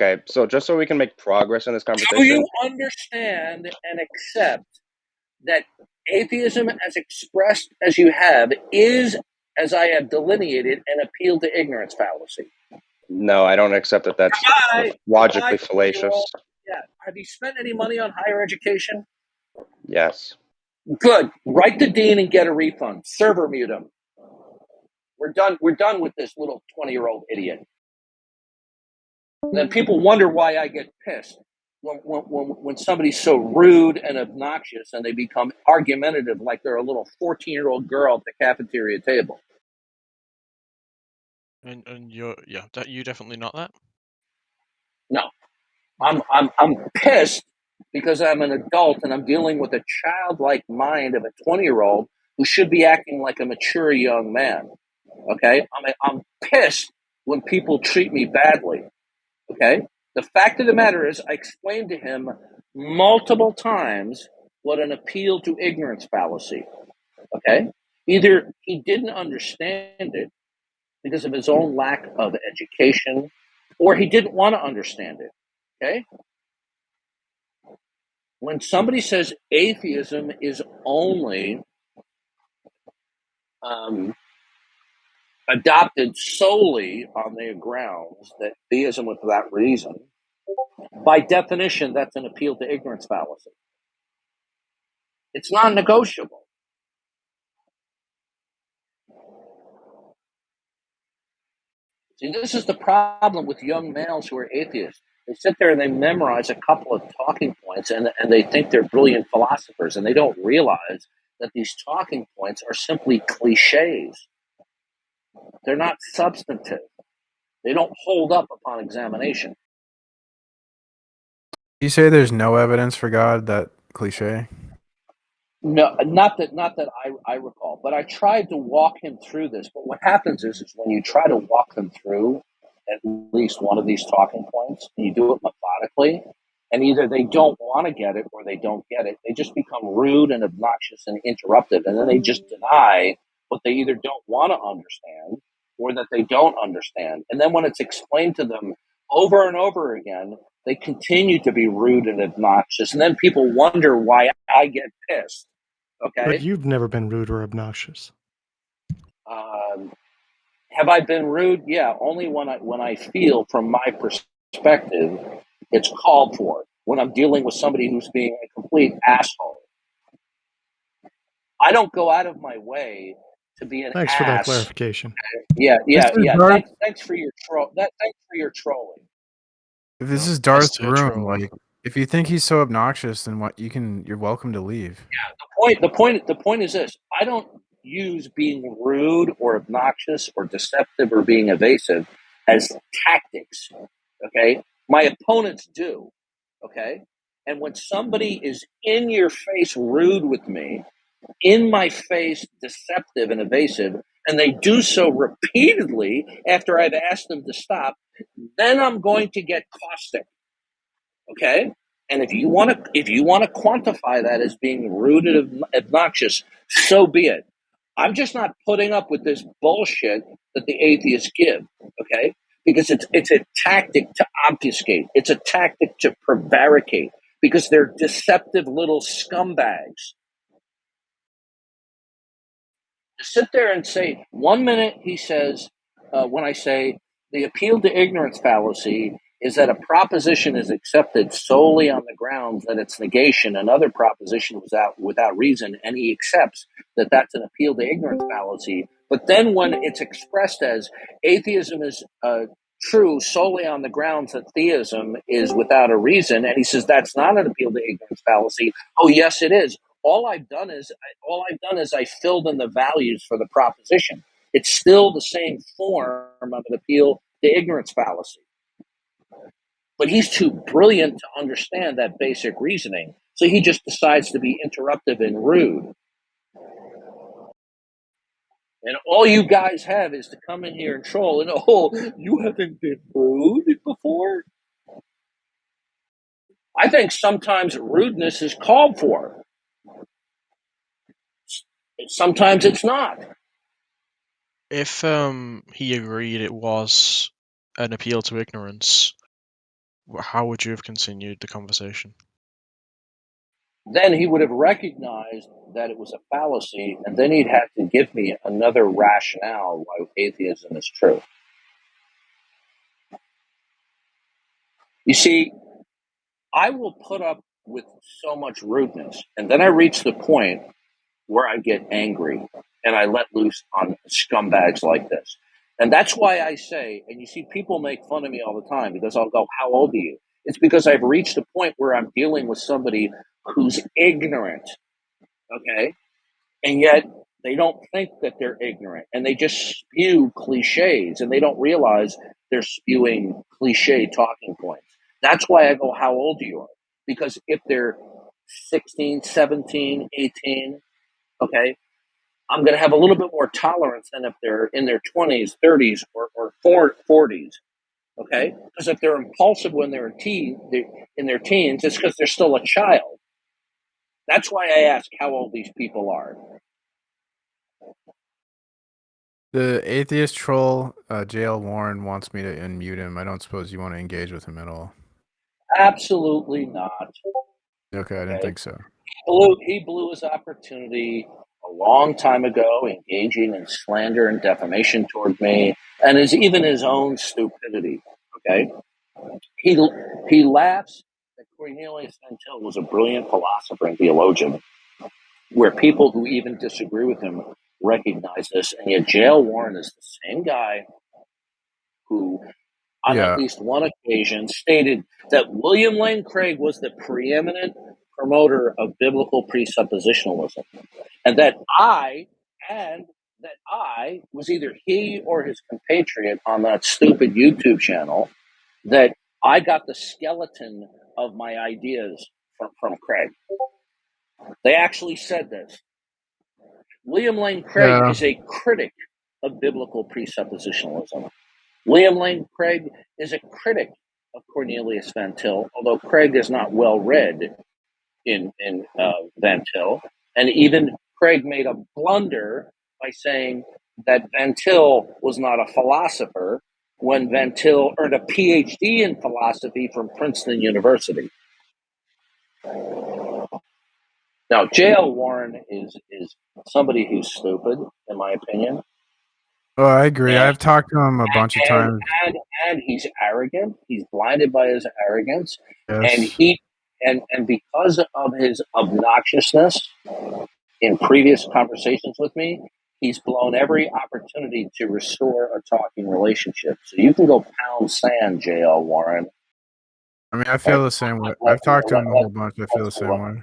Okay, so just so we can make progress in this Do conversation, you understand and accept that atheism, as expressed as you have, is, as I have delineated, an appeal to ignorance fallacy? no, I don't accept that that's Goodbye, logically 20-year-old. fallacious. Yeah. Have you spent any money on higher education? Yes. Good. Write the dean and get a refund. Server mute him. We're done. We're done with this little 20-year-old idiot. And then people wonder why I get pissed when somebody's so rude and obnoxious and they become argumentative like they're a little 14-year-old girl at the cafeteria table. And you're you definitely not that. No, I'm pissed because I'm an adult and I'm dealing with a childlike mind of a 20-year-old who should be acting like a mature young man. Okay, I'm pissed when people treat me badly. Okay, the fact of the matter is, I explained to him multiple times what an appeal to ignorance fallacy. Okay, either he didn't understand it because of his own lack of education, or he didn't want to understand it. Okay, when somebody says atheism is only um, adopted solely on the grounds that theism was without reason, by definition, that's an appeal to ignorance fallacy. It's non-negotiable. See, this is the problem with young males who are atheists. They sit there and they memorize a couple of talking points and they think they're brilliant philosophers, and they don't realize that these talking points are simply cliches. They're not substantive. They don't hold up upon examination. You say there's no evidence for God, that cliche? No, not that I recall, but I tried to walk him through this. But what happens is when you try to walk them through at least one of these talking points, and you do it methodically, and either they don't want to get it or they don't get it, they just become rude and obnoxious and interruptive, and then they just deny what they either don't want to understand or that they don't understand. And then when it's explained to them over and over again, they continue to be rude and obnoxious, and then people wonder why I get pissed. But Okay. you've never been rude or obnoxious. Um, have I been rude? Yeah, only when I feel, from my perspective, it's called for. When I'm dealing with somebody who's being a complete asshole, I don't go out of my way to be an Thanks for that ass. clarification. Yeah, This yeah, is yeah. Darth. Thanks for your troll. Thanks for your trolling. This No, is that's Darth's the room. troll. Like, if you think he's so obnoxious, then what? You're welcome to leave. The point is this: I don't use being rude or obnoxious or deceptive or being evasive as tactics. Okay, my opponents do. Okay, and when somebody is in your face rude with me, in my face deceptive and evasive, and they do so repeatedly after I've asked them to stop, then I'm going to get caustic. Okay, and if you want to quantify that as being rude and obnoxious, so be it. I'm just not putting up with this bullshit that the atheists give. Okay, because it's a tactic to obfuscate. It's a tactic to prevaricate because they're deceptive little scumbags. To sit there and say, 1 minute he says, when I say the appeal to ignorance fallacy is that a proposition is accepted solely on the grounds that it's negation, another proposition was out without reason, and he accepts that that's an appeal to ignorance fallacy. But then when it's expressed as atheism is true solely on the grounds that theism is without a reason, and he says that's not an appeal to ignorance fallacy. Oh, yes, it is. All I've done is I filled in the values for the proposition. It's still the same form of an appeal to ignorance fallacy. But he's too brilliant to understand that basic reasoning. So he just decides to be interruptive and rude. And all you guys have is to come in here and troll and, oh, you haven't been rude before? I think sometimes rudeness is called for. Sometimes it's not. If he agreed it was an appeal to ignorance, How would you have continued the conversation? Then he would have recognized that it was a fallacy, and then he'd have to give me another rationale why atheism is true. You see, I will put up with so much rudeness, and then I reach the point where I get angry and I let loose on scumbags like this. And that's why I say, and you see people make fun of me all the time because I'll go, "How old are you?" It's because I've reached a point where I'm dealing with somebody who's ignorant, okay? And yet they don't think that they're ignorant, and they just spew cliches, and they don't realize they're spewing cliche talking points. That's why I go, "How old you are?" Because if they're 16, 17, 18, okay, I'm going to have a little bit more tolerance than if they're in their 20s, 30s, or 40s. Okay, because if they're impulsive when they're in their teens, it's because they're still a child. That's why I ask how old these people are. The atheist troll, JL Warren, wants me to unmute him. I don't suppose you want to engage with him at all. Absolutely not. Okay, I didn't Okay, think so. he blew his opportunity a long time ago, engaging in slander and defamation toward me, and even his own stupidity. Okay, he laughs that Cornelius Van Til was a brilliant philosopher and theologian, where people who even disagree with him recognize this, and yet J.L. Warren is the same guy who, on Yeah. at least one occasion, stated that William Lane Craig was the preeminent promoter of biblical presuppositionalism, and that I was either he or his compatriot on that stupid YouTube channel, that I got the skeleton of my ideas from Craig. They actually said this. William Lane Craig Yeah. is a critic of biblical presuppositionalism. William Lane Craig is a critic of Cornelius Van Til, although Craig is not well read in Van Til. And even Craig made a blunder by saying that Van Til was not a philosopher when Van Til earned a PhD in philosophy from Princeton University. Now, J.L. Warren is somebody who's stupid, in my opinion. Oh, I agree. And I've talked to him a bunch of and, times. and he's arrogant. He's blinded by his arrogance, and Yes. and because of his obnoxiousness in previous conversations with me, he's blown every opportunity to restore a talking relationship. So you can go pound sand, J.L. Warren. I mean, I feel the same way. I've talked to him a whole bunch. I feel the same way.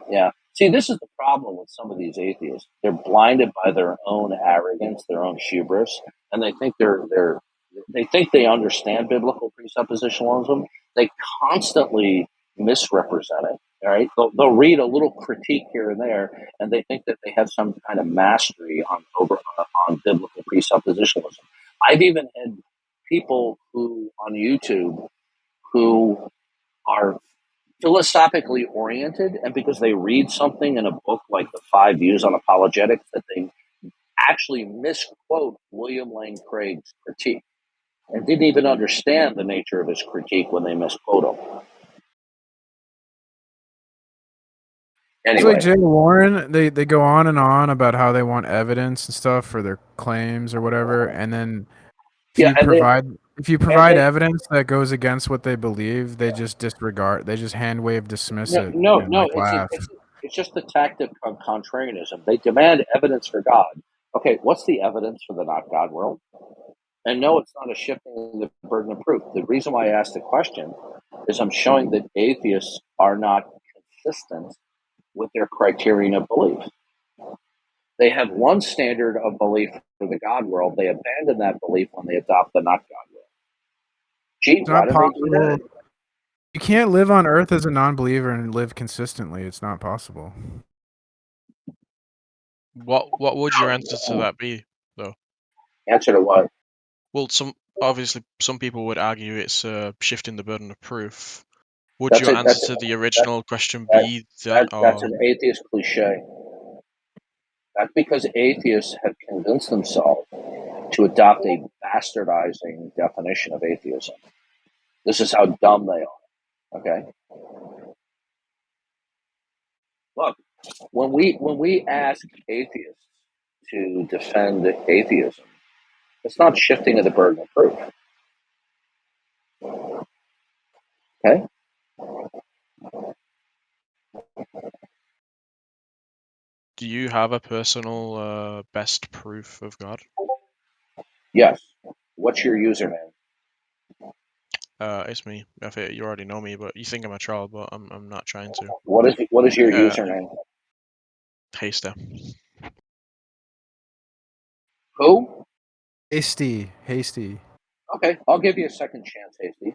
Yeah. See, this is the problem with some of these atheists. They're blinded by their own arrogance, their own hubris, and they think they think they understand biblical presuppositionalism. They constantly misrepresent it. All right, they'll read a little critique here and there, and they think that they have some kind of mastery on biblical presuppositionalism. I've even had people who on YouTube who are philosophically oriented, and because they read something in a book like The 5 Views on Apologetics, that they actually misquote William Lane Craig's critique and didn't even understand the nature of his critique when they misquote him. It's Anyway, like Jay Warren, they go on and on about how they want evidence and stuff for their claims or whatever, and then if yeah, you and provide they evidence that goes against what they believe, they just disregard, they just hand wave dismiss it and no, like laugh. it's just the tactic of contrarianism. They demand evidence for God. Okay, what's the evidence for the not God world? And no, it's not a shifting the burden of proof. The reason why I asked the question is I'm showing that atheists are not consistent with their criterion of belief. They have one standard of belief for the God world. They abandon that belief when they adopt the not God world. Gee, It's why not do they do possible. that? You can't live on Earth as a non-believer and live consistently. It's not possible. What would your answer to that be, though? Answer to what? Well, some people would argue it's shifting the burden of proof. Would That's your it. answer to the original question That, be that, that's or an atheist cliche. That's because atheists have convinced themselves to adopt a bastardizing definition of atheism. This is how dumb they are. Okay. Look, when we ask atheists to defend atheism, it's not shifting of the burden of proof. Okay. Do you have a personal best proof of God? Yes. What's your username? It's me. You already know me, but you think I'm a troll, but I'm not trying to. What is your Uh, username? Haster. Who? Hasty. Okay, I'll give you a second chance, Hasty.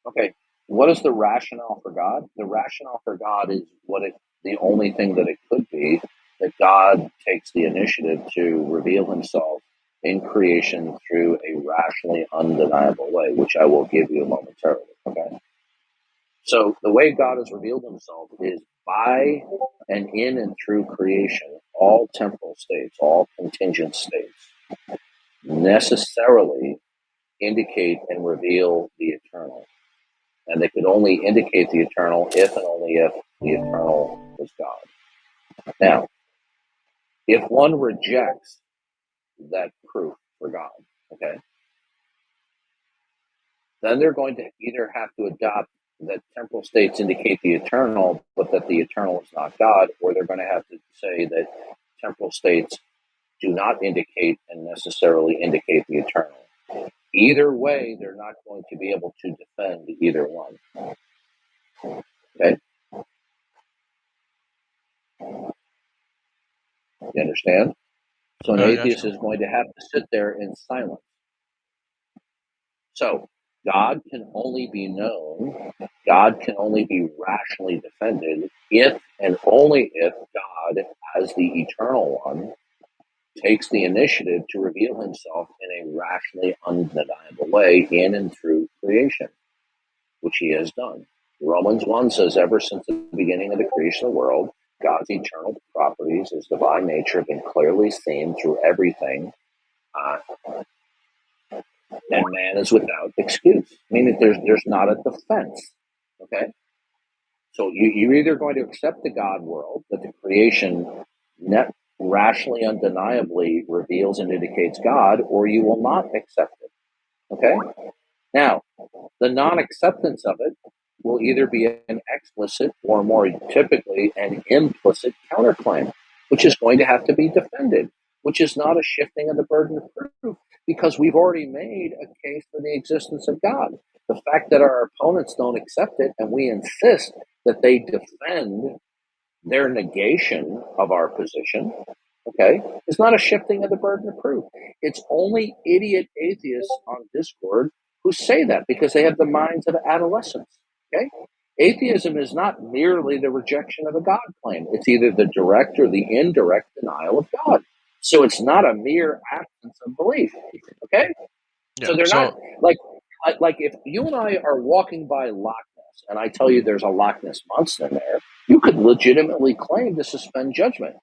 Okay, what is the rationale for God? The rationale for God is the only thing that it could be, that God takes the initiative to reveal himself in creation through a rationally undeniable way, which I will give you momentarily. Okay. So the way God has revealed himself is by and in and through creation. All temporal states, all contingent states necessarily indicate and reveal the eternal. And they could only indicate the eternal if and only if the eternal was God. Now, if one rejects that proof for God, okay, then they're going to either have to adopt that temporal states indicate the eternal, but that the eternal is not God, or they're going to have to say that temporal states do not indicate and necessarily indicate the eternal. Either way, they're not going to be able to defend either one. Okay? You understand? So an Yeah, atheist sure. is going to have to sit there in silence. So God can only be known, God can only be rationally defended if and only if God, as the eternal one, takes the initiative to reveal himself in a rationally undeniable way in and through creation, which he has done. Romans 1 says, ever since the beginning of the creation of the world, God's eternal properties, his divine nature, have been clearly seen through everything, and man is without excuse. Meaning there's not a defense. Okay? So you're either going to accept the God world, that the creation rationally, undeniably reveals and indicates God, or you will not accept it. Okay? Now, the non-acceptance of it will either be an explicit or more typically an implicit counterclaim, which is going to have to be defended, which is not a shifting of the burden of proof because we've already made a case for the existence of God. The fact that our opponents don't accept it and we insist that they defend their negation of our position, okay, is not a shifting of the burden of proof. It's only idiot atheists on Discord who say that because they have the minds of adolescents, okay? Atheism is not merely the rejection of a God claim. It's either the direct or the indirect denial of God. So it's not a mere absence of belief, okay? Yeah. So they're So not like if you and I are walking by Loch Ness and I tell you there's a Loch Ness monster in there, you could legitimately claim to suspend judgment.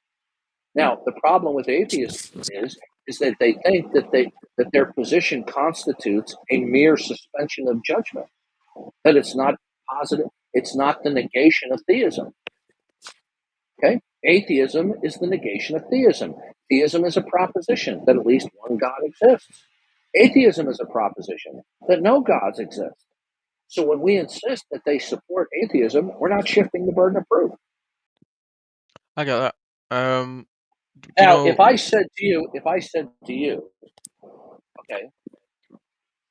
Now, the problem with atheists is that they think that their position constitutes a mere suspension of judgment, that it's not positive, it's not the negation of theism. Okay? Atheism is the negation of theism. Theism is a proposition that at least one God exists. Atheism is a proposition that no gods exist. So when we insist that they support atheism, we're not shifting the burden of proof. I get that. Now, if I said to you, okay,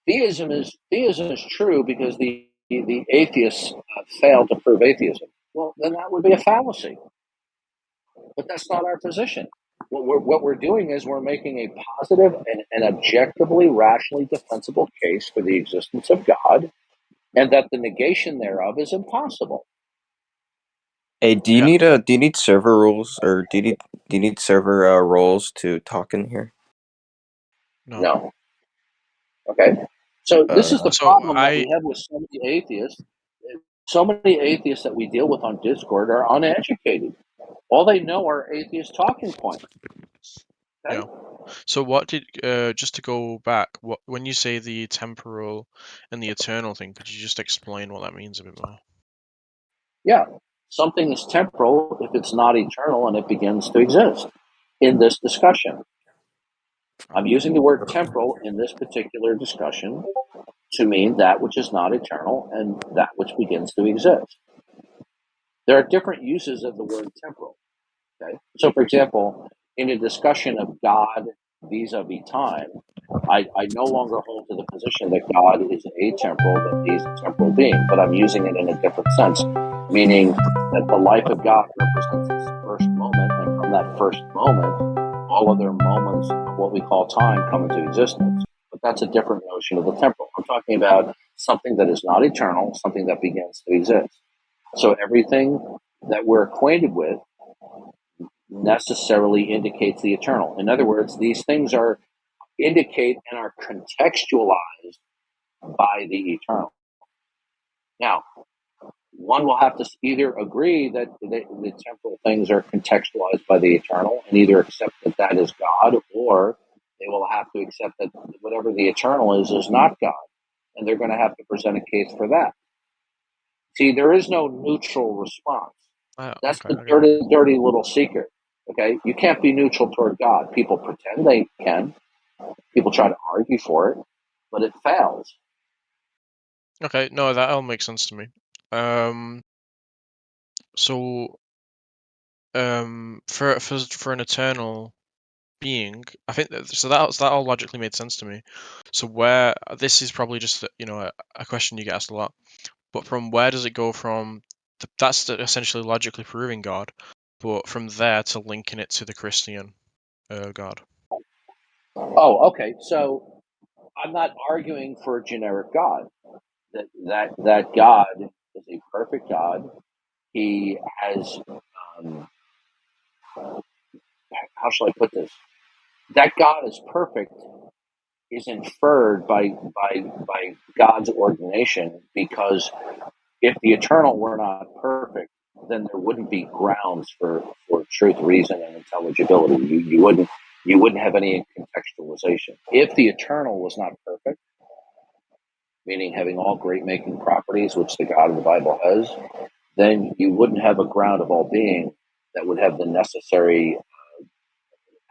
theism is true because the atheists failed to prove atheism. Well, then that would be a fallacy. But that's not our position. What we're doing is we're making a positive and objectively, rationally defensible case for the existence of God, and that the negation thereof is impossible. Hey, do you need server rules or do you need server roles to talk in here? No. Okay. So this is the So problem that we have with so many atheists. So many atheists that we deal with on Discord are uneducated. All they know are atheist talking points. Okay? Yeah. So what did just to go back, what when you say the temporal and the eternal thing, could you just explain what that means a bit more? Yeah. Something is temporal if it's not eternal and it begins to exist. In this discussion, I'm using the word temporal in this particular discussion to mean that which is not eternal and that which begins to exist. There are different uses of the word temporal. Okay. So, for example, in a discussion of God vis-a-vis time, I no longer hold to the position that God is atemporal, that He's a temporal being, but I'm using it in a different sense, meaning that the life of God represents His first moment, and from that first moment, all other moments of what we call time come into existence. But that's a different notion of the temporal. I'm talking about something that is not eternal, something that begins to exist. So everything that we're acquainted with necessarily indicates the eternal. In other words, these things indicate and are contextualized by the eternal. Now, one will have to either agree that the temporal things are contextualized by the eternal and either accept that that is God, or they will have to accept that whatever the eternal is not God. And they're going to have to present a case for that. See, there is no neutral response. That's Okay, the I get it. dirty little secret. Okay, you can't be neutral toward God. People pretend they can. People try to argue for it, but it fails. Okay, no, that all makes sense to me. So for an eternal being, I think that all logically made sense to me. So where this is probably just a question you get asked a lot, but from where does it go from? That's essentially logically proving God, but from there to linking it to the Christian God. Oh, okay. So I'm not arguing for a generic God. That God is a perfect God. He has, how shall I put this? That God is perfect is inferred by God's ordination, because if the eternal were not perfect, then there wouldn't be grounds for truth, reason, and intelligibility. You wouldn't have any contextualization. If the eternal was not perfect, meaning having all great making properties, which the God of the Bible has, then you wouldn't have a ground of all being that would have the necessary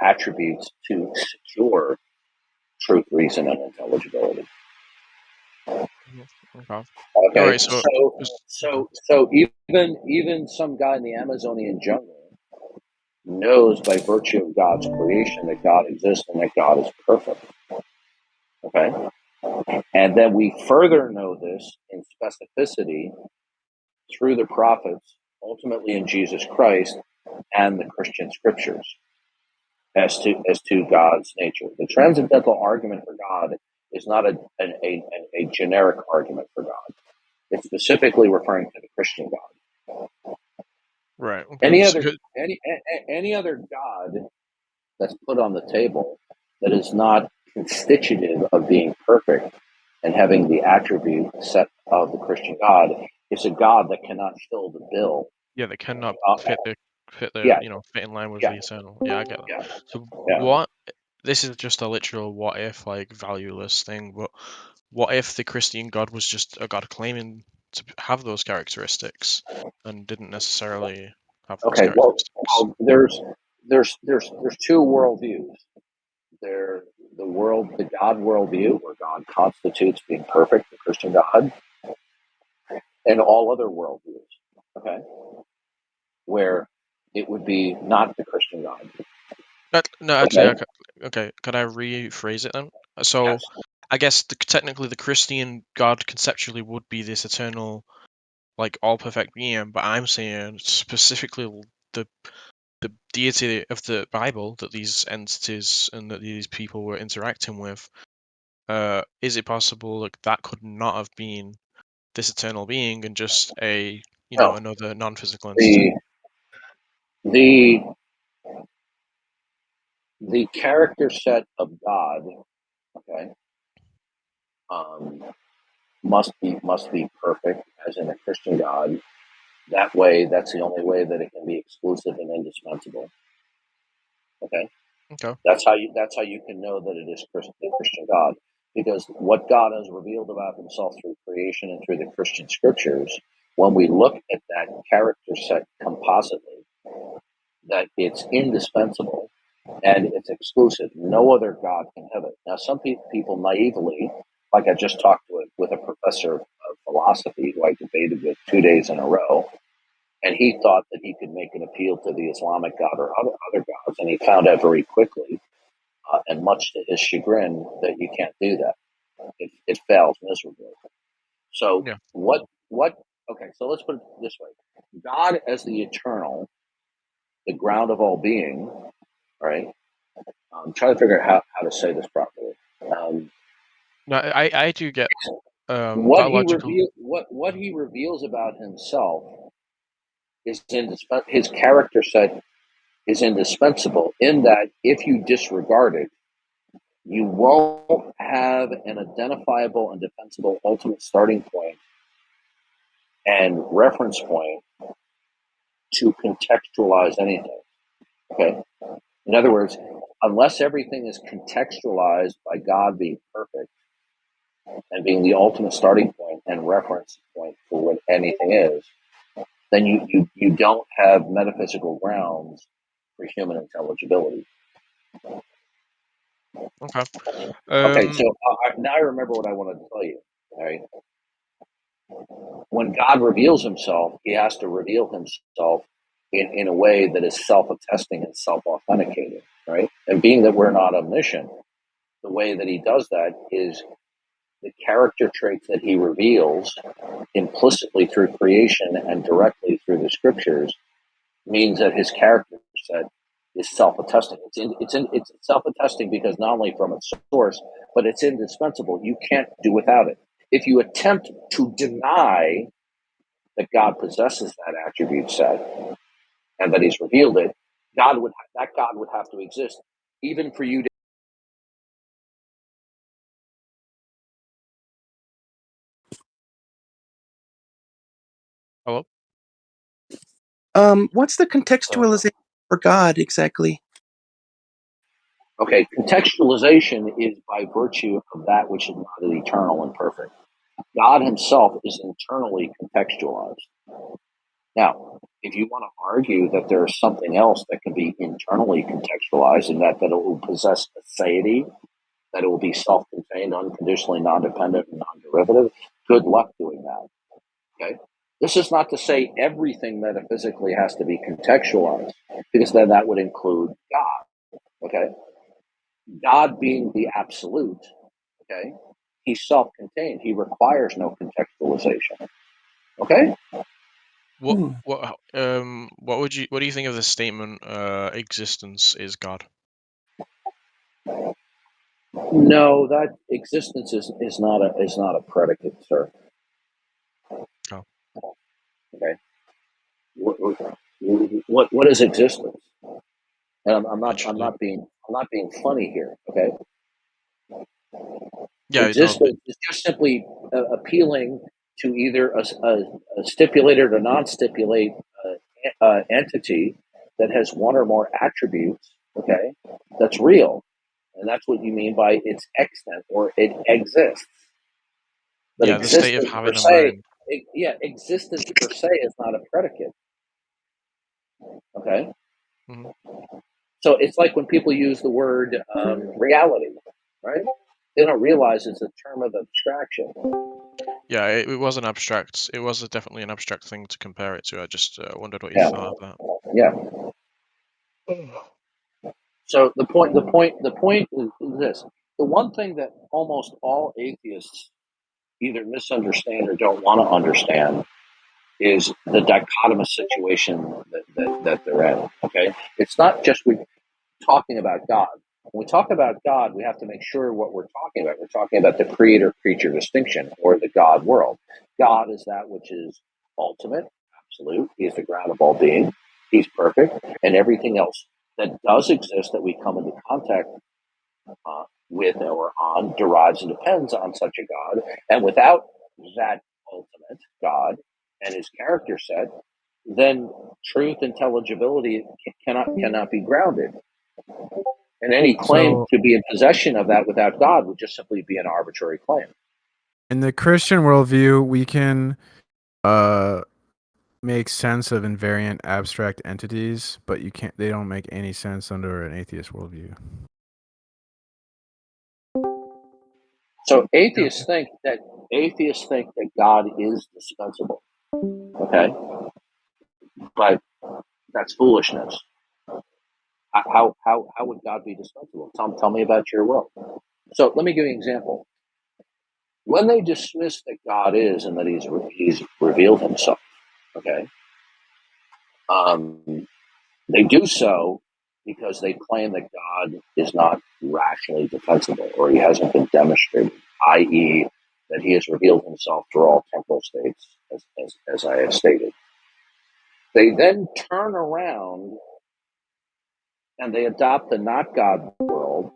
attributes to secure truth, reason, and intelligibility. Okay. All Okay, right. So okay. so even some guy in the Amazonian jungle knows by virtue of God's creation that God exists and that God is perfect. Okay, and then we further know this in specificity through the prophets, ultimately in Jesus Christ and the Christian scriptures, as to God's nature. The transcendental argument for God is not a generic argument for God. It's specifically referring to the Christian God. Right. Okay. Any So other any other God that's put on the table that is not constitutive of being perfect and having the attribute set of the Christian God is a God that cannot fill the bill. yeah, they cannot Uh, fit yeah, fit in line with yeah, the eternal. Yeah, I get that. yeah, So yeah. what? This is just a literal what if, like, valueless thing. But what if the Christian God was just a God claiming to have those characteristics and didn't necessarily have those Okay, characteristics? there's two worldviews. There, the God worldview, where God constitutes being perfect, the Christian God, and all other worldviews. Okay, where it would be not the Christian God. No, actually, Okay. okay. Okay, could I rephrase it then? So, Yes. I guess technically the Christian God conceptually would be this eternal, like, all perfect being, but I'm saying specifically the the deity of the Bible that these entities and that these people were interacting with. Is it possible like that could not have been this eternal being and just No. another non-physical entity? The the the character set of God, okay, um, must be perfect, as in a Christian God. That way, that's the only way that it can be exclusive and indispensable. Okay. Okay. That's how you can know that it is the Christian God, because what God has revealed about Himself through creation and through the Christian scriptures, when we look at that character set compositely, that it's indispensable and it's exclusive. No other God can have it. Now, some people naively, like I just talked with a professor of philosophy who I debated with 2 days in a row, and he thought that he could make an appeal to the Islamic God or other gods, and he found out very quickly, and much to his chagrin, that you can't do that. It fails miserably. So Yeah. what? Okay, so let's put it this way: God as the eternal, the ground of all being. Right? I'm trying to figure out how to say this properly. Um, No, I do get what that he logical. what he reveals about himself is his character set is indispensable. In that, if you disregard it, you won't have an identifiable and defensible ultimate starting point and reference point to contextualize anything. Okay. In other words, unless everything is contextualized by God being perfect and being the ultimate starting point and reference point for what anything is, then you don't have metaphysical grounds for human intelligibility. Okay. Okay, so now I remember what I wanted to tell you. All right, when God reveals Himself, He has to reveal Himself in a way that is self-attesting and self-authenticating. Right, and being that we're not omniscient, the way that He does that is the character traits that He reveals implicitly through creation and directly through the scriptures means that His character set is self-attesting. It's self-attesting because not only from its source, but it's indispensable. You can't do without it. If you attempt to deny that God possesses that attribute set and that He's revealed it, God would have to exist, even for you to. Hello. What's the contextualization for God exactly? Okay, contextualization is by virtue of that which is not eternal and perfect. God Himself is internally contextualized. Now, if you want to argue that there is something else that can be internally contextualized and that it will possess aseity, that it will be self-contained, unconditionally non-dependent, and non-derivative, good luck doing that. Okay? This is not to say everything metaphysically has to be contextualized, because then that would include God. Okay? God being the absolute, okay, He's self-contained. He requires no contextualization. Okay? What what do you think of the statement existence is God? No, that existence is not a predicate, sir. Oh. Okay. What is existence? And I'm Literally. not being funny here. Okay. Yeah, no, Existence is just simply appealing to either a stipulated or non-stipulate entity that has one or more attributes. Okay, that's real, and that's what you mean by its extent or it exists. But yeah, the state of existence per having a se, mind. existence per se is not a predicate. Okay, Hmm. so it's like when people use the word reality, right? They don't realize it's a term of abstraction. Yeah, it was an abstract. It was definitely an abstract thing to compare it to. I just wondered what you Yeah, thought of that. yeah. So the point is this: the one thing that almost all atheists either misunderstand or don't want to understand is the dichotomous situation that they're in. Okay, it's not just we talking about God. When we talk about God, we have to make sure what we're talking about. We're talking about the creator-creature distinction or the God world. God is that which is ultimate, absolute. He is the ground of all being. He's perfect, and everything else that does exist that we come into contact with or on derives and depends on such a God. And without that ultimate God and His character set, then truth intelligibility cannot be grounded. And any claim So to be in possession of that without God would just simply be an arbitrary claim. in the Christian worldview, we can make sense of invariant abstract entities, but you can't. They don't make any sense under an atheist worldview. So atheists think that God is dispensable. Okay, but that's foolishness. How would God be dispensable? Tell me about your will. So let me give you an example. When they dismiss that God is and that He's revealed Himself, okay, they do so because they claim that God is not rationally defensible or He hasn't been demonstrated, i.e., that He has revealed Himself through all temporal states, as I have stated. They then turn around and they adopt the not God world,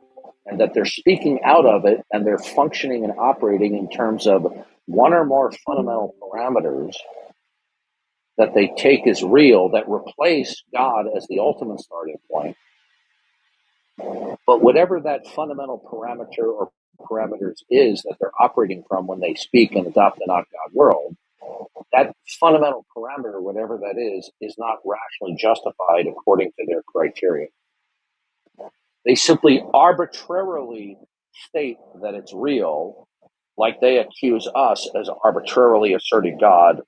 and that they're speaking out of it and they're functioning and operating in terms of one or more fundamental parameters that they take as real that replace God as the ultimate starting point. But whatever that fundamental parameter or parameters is that they're operating from when they speak and adopt the not God world, that fundamental parameter, whatever that is not rationally justified according to their criteria. They simply arbitrarily state that it's real, like they accuse us as arbitrarily asserting God,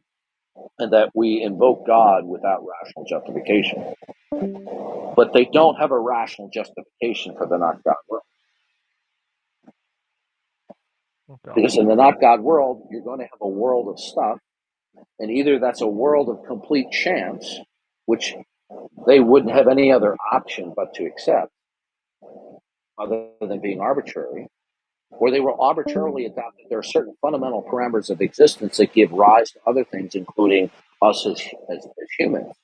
and that we invoke God without rational justification. But they don't have a rational justification for the not God world. Because in the not God world, you're going to have a world of stuff, and either that's a world of complete chance, which they wouldn't have any other option but to accept, other than being arbitrary, or they will arbitrarily adopt that there are certain fundamental parameters of existence that give rise to other things, including us as humans.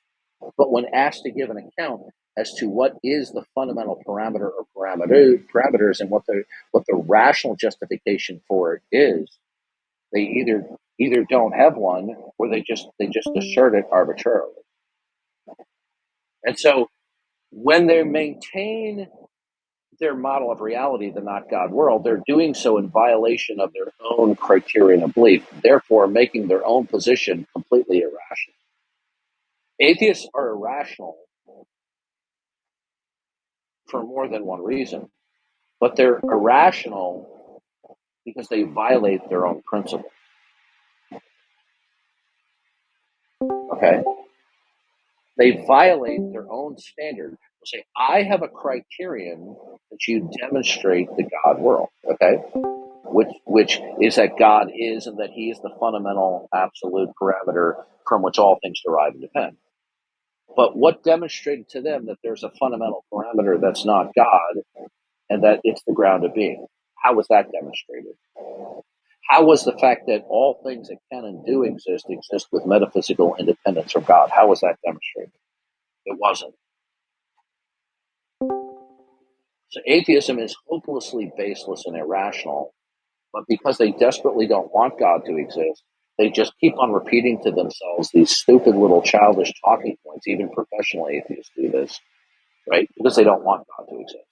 But when asked to give an account as to what is the fundamental parameter or parameters and what the rational justification for it is, they either don't have one or they just assert it arbitrarily. And so when they maintain their model of reality, the not God world, they're doing so in violation of their own criterion of belief, therefore making their own position completely irrational. Atheists are irrational for more than one reason, but they're irrational because they violate their own principle. Okay? They violate their own standard. They'll say, I have a criterion that you demonstrate the God world, okay? Which is that God is and that He is the fundamental absolute parameter from which all things derive and depend. But what demonstrated to them that there's a fundamental parameter that's not God and that it's the ground of being? How was that demonstrated? How was the fact that all things that can and do exist with metaphysical independence from God? How was that demonstrated? It wasn't. So atheism is hopelessly baseless and irrational, but because they desperately don't want God to exist, they just keep on repeating to themselves these stupid little childish talking points. Even professional atheists do this, right? Because they don't want God to exist.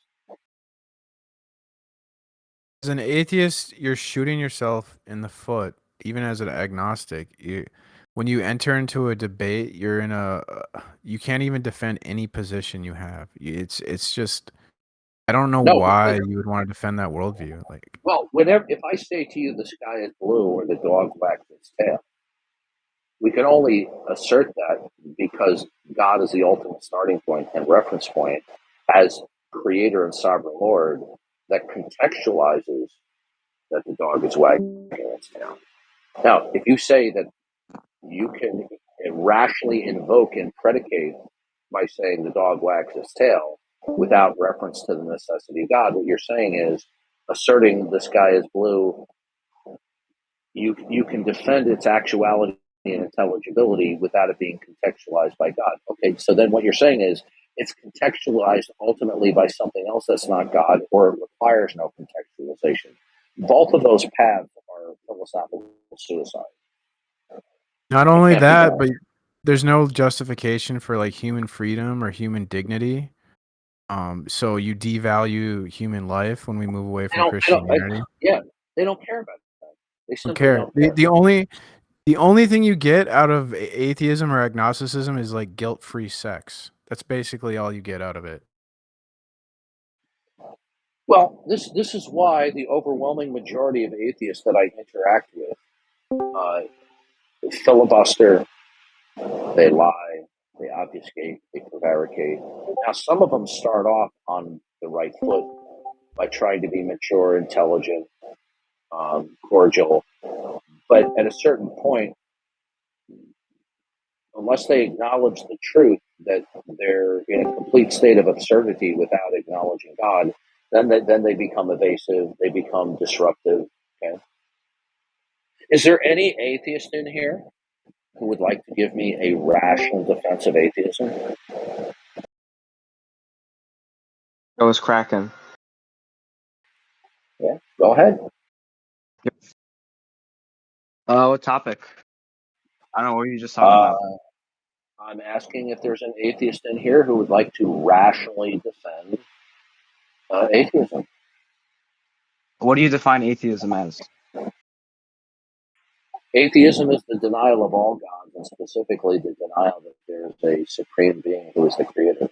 As an atheist, you're shooting yourself in the foot. Even as an agnostic, when you enter into a debate, you're in you can't even defend any position you have. It's just, I don't know No, why you would want to defend that worldview. Like, well, if I say to you the sky is blue or the dog wags its tail, we can only assert that because God is the ultimate starting point and reference point as creator and sovereign Lord that contextualizes that the dog is wagging its tail. Now, if you say that you can rationally invoke and predicate by saying the dog wags its tail without reference to the necessity of God, what you're saying is asserting the sky is blue. You can defend its actuality and intelligibility without it being contextualized by God. Okay, so then what you're saying is it's contextualized ultimately by something else that's not God, or it requires no contextualization. Both of those paths are philosophical suicide. not It only can't be that, done. but there's no justification for like human freedom or human dignity. So you devalue human life when we move away They from Christianity. they don't care about that. They Don't simply care. don't care. The only thing you get out of atheism or agnosticism is like guilt-free sex. That's basically all you get out of it. Well, this is why the overwhelming majority of atheists that I interact with filibuster, they lie, they obfuscate, they prevaricate. Now, some of them start off on the right foot by trying to be mature, intelligent, cordial, but at a certain point, unless they acknowledge the truth that they're in a complete state of absurdity without acknowledging God, then they become evasive, they become disruptive. Okay, is there any atheist in here who would like to give me a rational defense of atheism? It was cracking. Yeah, go ahead. What topic? I don't know. What were you just talking about? I'm asking if there's an atheist in here who would like to rationally defend atheism. What do you define atheism as? Atheism is the denial of all gods, and specifically the denial that there's a supreme being who is the creator.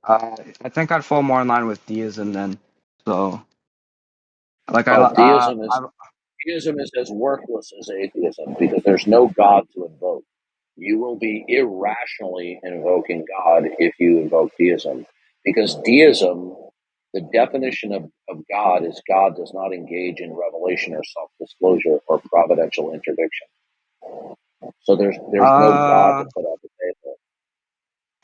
I think I'd fall more in line with deism then. So, like, Well, deism is as worthless as atheism because there's no God to invoke. You will be irrationally invoking God if you invoke deism, because deism, the definition of God is God does not engage in revelation or self-disclosure or providential interdiction. So there's no God to put on the table.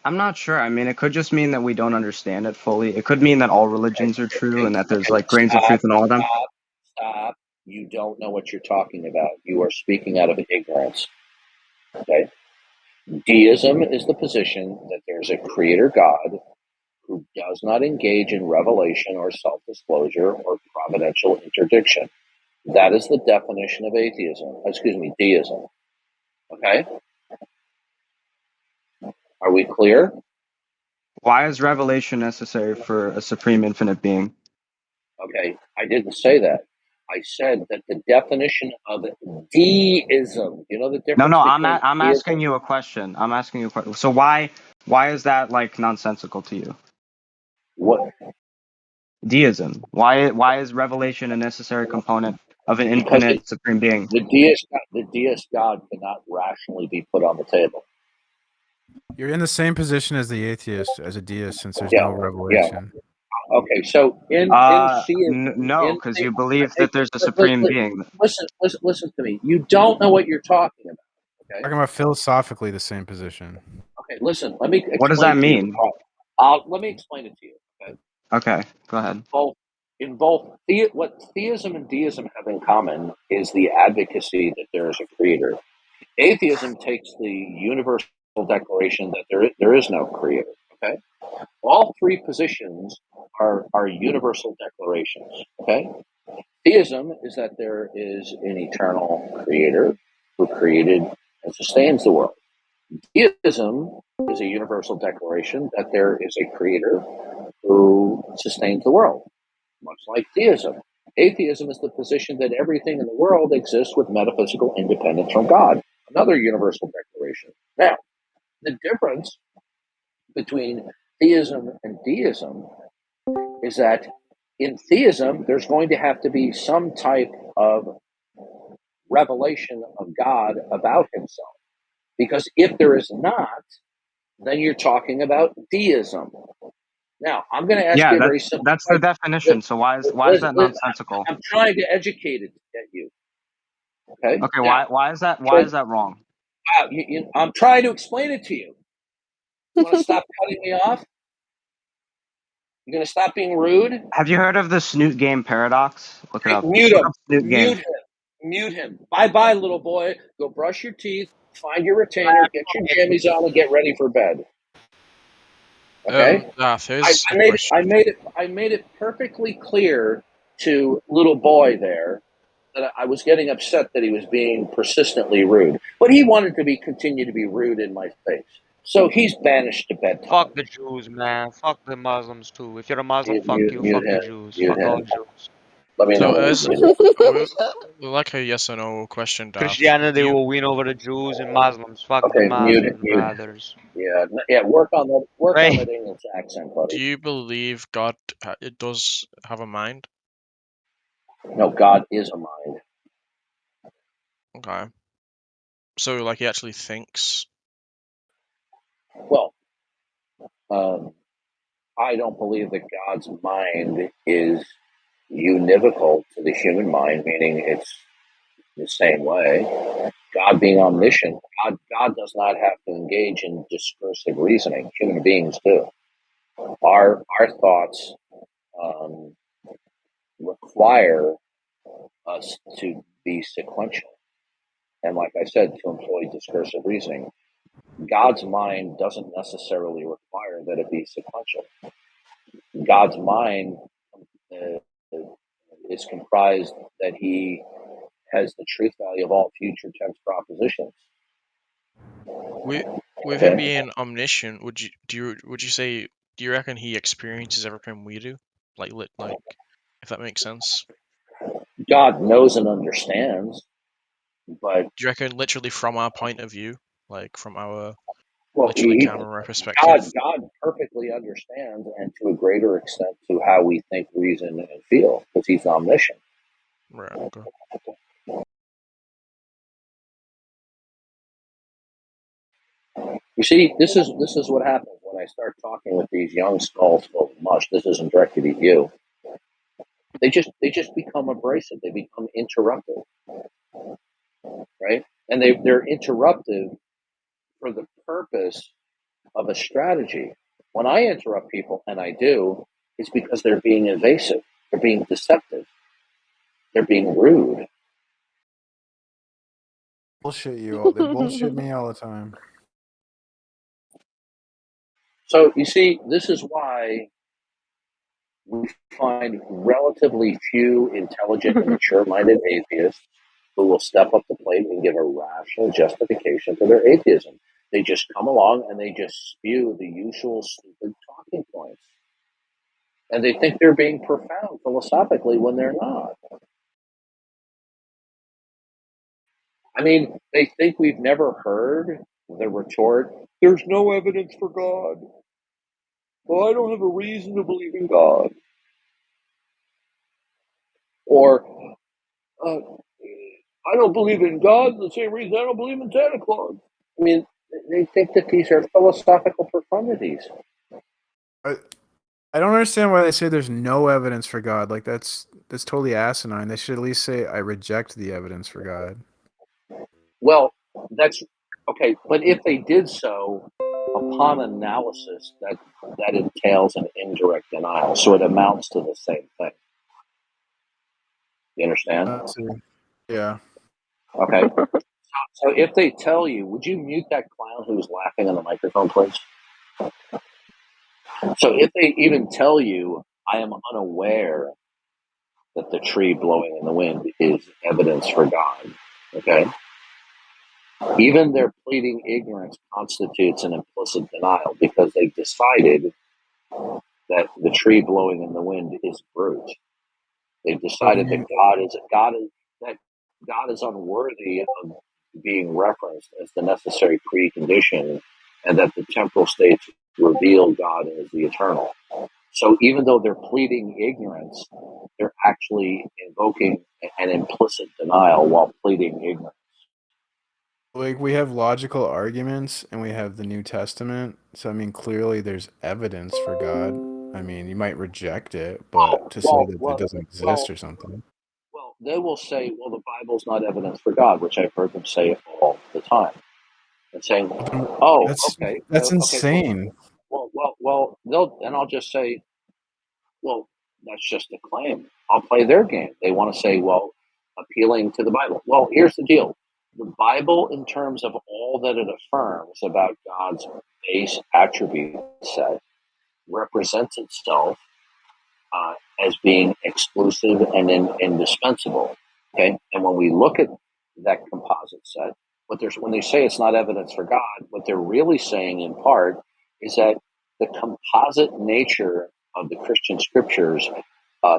I'm not sure. I mean, it could just mean that we don't understand it fully. It could mean that all religions are true and that there's like grains of truth in all of them. Stop. You don't know what you're talking about. You are speaking out of ignorance. Okay? Deism is the position that there's a creator God who does not engage in revelation or self-disclosure or providential interdiction. That is the definition of deism. Okay? Are we clear? Why is revelation necessary for a supreme infinite being? Okay, I didn't say that. I said that the definition of deism, you know the difference No, between I'm asking you a question. I'm asking you a question. So why is that like nonsensical to you? what? Deism. Why is revelation a necessary component of an Because infinite supreme being? the deist God cannot rationally be put on the table. You're in the same position as the atheist, as a deist, since there's Yeah, no yeah. revelation. Okay, so in theism, No, because you believe that there's a supreme being. listen to me. You don't know what you're talking about. Okay. Talking about philosophically the same position. Okay. Listen. Let me explain. What does that to you mean? let me explain it to you. Okay. Okay, go ahead. What theism and deism have in common is the advocacy that there is a creator. Atheism takes the universal declaration that there is no creator. Okay. All three positions are universal declarations. Okay. Theism is that there is an eternal creator who created and sustains the world. Deism is a universal declaration that there is a creator who sustains the world, much like theism. Atheism is the position that everything in the world exists with metaphysical independence from God, another universal declaration. Now, the difference between theism and deism is that in theism, there's going to have to be some type of revelation of God about himself. Because if there is not, then you're talking about deism. Now, I'm going to ask you a very simple that's the definition. So why is that nonsensical? I'm trying to educate you. Okay. Okay, now, why is that wrong? I'm trying to explain it to you. You want to stop cutting me off? You're going to stop being rude? Have you heard of the Snoot game paradox? Look it up. Mute Look him. up Snoot game. Mute him. Bye, little boy. Go brush your teeth, find your retainer, get your jammies on, and get ready for bed. Okay. Darth, I here's a question. made it perfectly clear to little boy there that I was getting upset that he was being persistently rude, but he wanted to continue to be rude in my face. So he's banished to bedtime. Fuck the Jews, man. Fuck the Muslims too. If you're a Muslim, fuck you. Mute Fuck the him. Jews. Mute Fuck all him. Jews. Let me know So when as he's muted. we like a yes or no question, Darth. Christianity Do you will win over the Jews and Muslims. Fuck the Okay, mute it. Muslims, Mute. brothers. Yeah. Work on Right? that English accent, do buddy. you believe God it does have a mind? No, God is a mind. Okay. So like he actually thinks. Well, I don't believe that God's mind is univocal to the human mind, meaning it's the same way. God being omniscient, God does not have to engage in discursive reasoning. Human beings do. Our thoughts require us to be sequential, and like I said, to employ discursive reasoning. God's mind doesn't necessarily require that it be sequential. God's mind uh, is comprised that He has the truth value of all future tense propositions. With him Okay? being omniscient, would you reckon he experiences everything we do? Like if that makes sense. God knows and understands, but Do you reckon literally from our point of view, like from our well, literally camera perspective? God perfectly understands, and to a greater extent to how we think, reason, and feel, because He's omniscient. Right. Okay. You see, this is what happens when I start talking with these young skulls full of mush. This isn't directed at you. They just become abrasive. They become interruptive, right? And they're interruptive for the purpose of a strategy. When I interrupt people, and I do, it's because they're being evasive, they're being deceptive, they're being rude. Bullshit you all. They bullshit me all the time. So you see, this is why we find relatively few intelligent and mature-minded atheists who will step up to the plate and give a rational justification for their atheism. They just come along and they just spew the usual stupid talking points. And they think they're being profound philosophically when they're not. I mean, they think we've never heard the retort, there's no evidence for God. Well, I don't have a reason to believe in God. Or, I don't believe in God the same reason I don't believe in Santa Claus. I mean, they think that these are philosophical profundities. I don't understand why they say there's no evidence for God. Like that's totally asinine. They should at least say I reject the evidence for God. Well, that's okay, but if they did so upon analysis, that entails an indirect denial, so it amounts to the same thing. You understand? Yeah. Okay. So if they tell you, would you mute that clown who was laughing on the microphone, please? So if they even tell you, I am unaware that the tree blowing in the wind is evidence for God, okay? Even their pleading ignorance constitutes an implicit denial because they decided that the tree blowing in the wind is brute. They've decided that God is unworthy of being referenced as the necessary precondition, and that the temporal states reveal God as the eternal. So even though they're pleading ignorance, they're actually invoking an implicit denial while pleading ignorance. Like we have logical arguments and we have the New Testament. So I mean clearly there's evidence for God. I mean, you might reject it, but to say that it doesn't exist or something. Well, they will say, well, the Bible's not evidence for God, which I've heard them say all the time. And saying, oh, okay. That's Okay, insane. well, I'll just say, well, that's just a claim. I'll play their game. They want to say, well, appealing to the Bible. Well, here's the deal. The Bible, in terms of all that it affirms about God's base attribute set, represents itself as being exclusive and indispensable. Okay, and when we look at that composite set, when they say it's not evidence for God, what they're really saying in part is that the composite nature of the Christian scriptures, uh,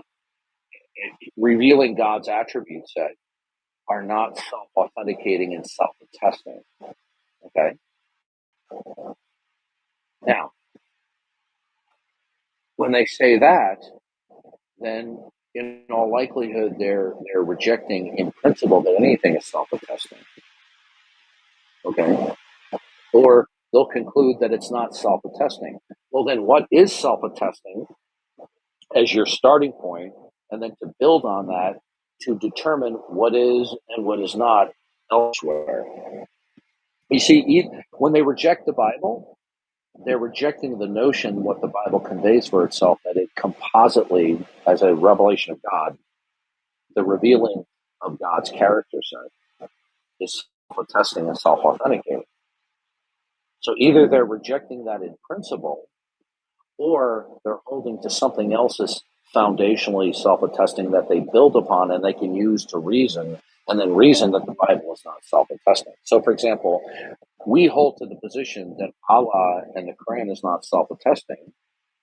revealing God's attribute set, are not self-authenticating and self-attesting. Okay. Now, when they say that, then in all likelihood they're rejecting in principle that anything is self-attesting. Okay. Or they'll conclude that it's not self-attesting. Well, then what is self-attesting as your starting point, and then to build on that to determine what is and what is not elsewhere. You see, when they reject the Bible, they're rejecting the notion, what the Bible conveys for itself, that it compositely, as a revelation of God, the revealing of God's character set, is self-attesting and self-authenticating. So either they're rejecting that in principle, or they're holding to something else as foundationally self-attesting that they build upon and they can use to reason, and then reason that the Bible is not self-attesting. So, for example, we hold to the position that Allah and the Quran is not self-attesting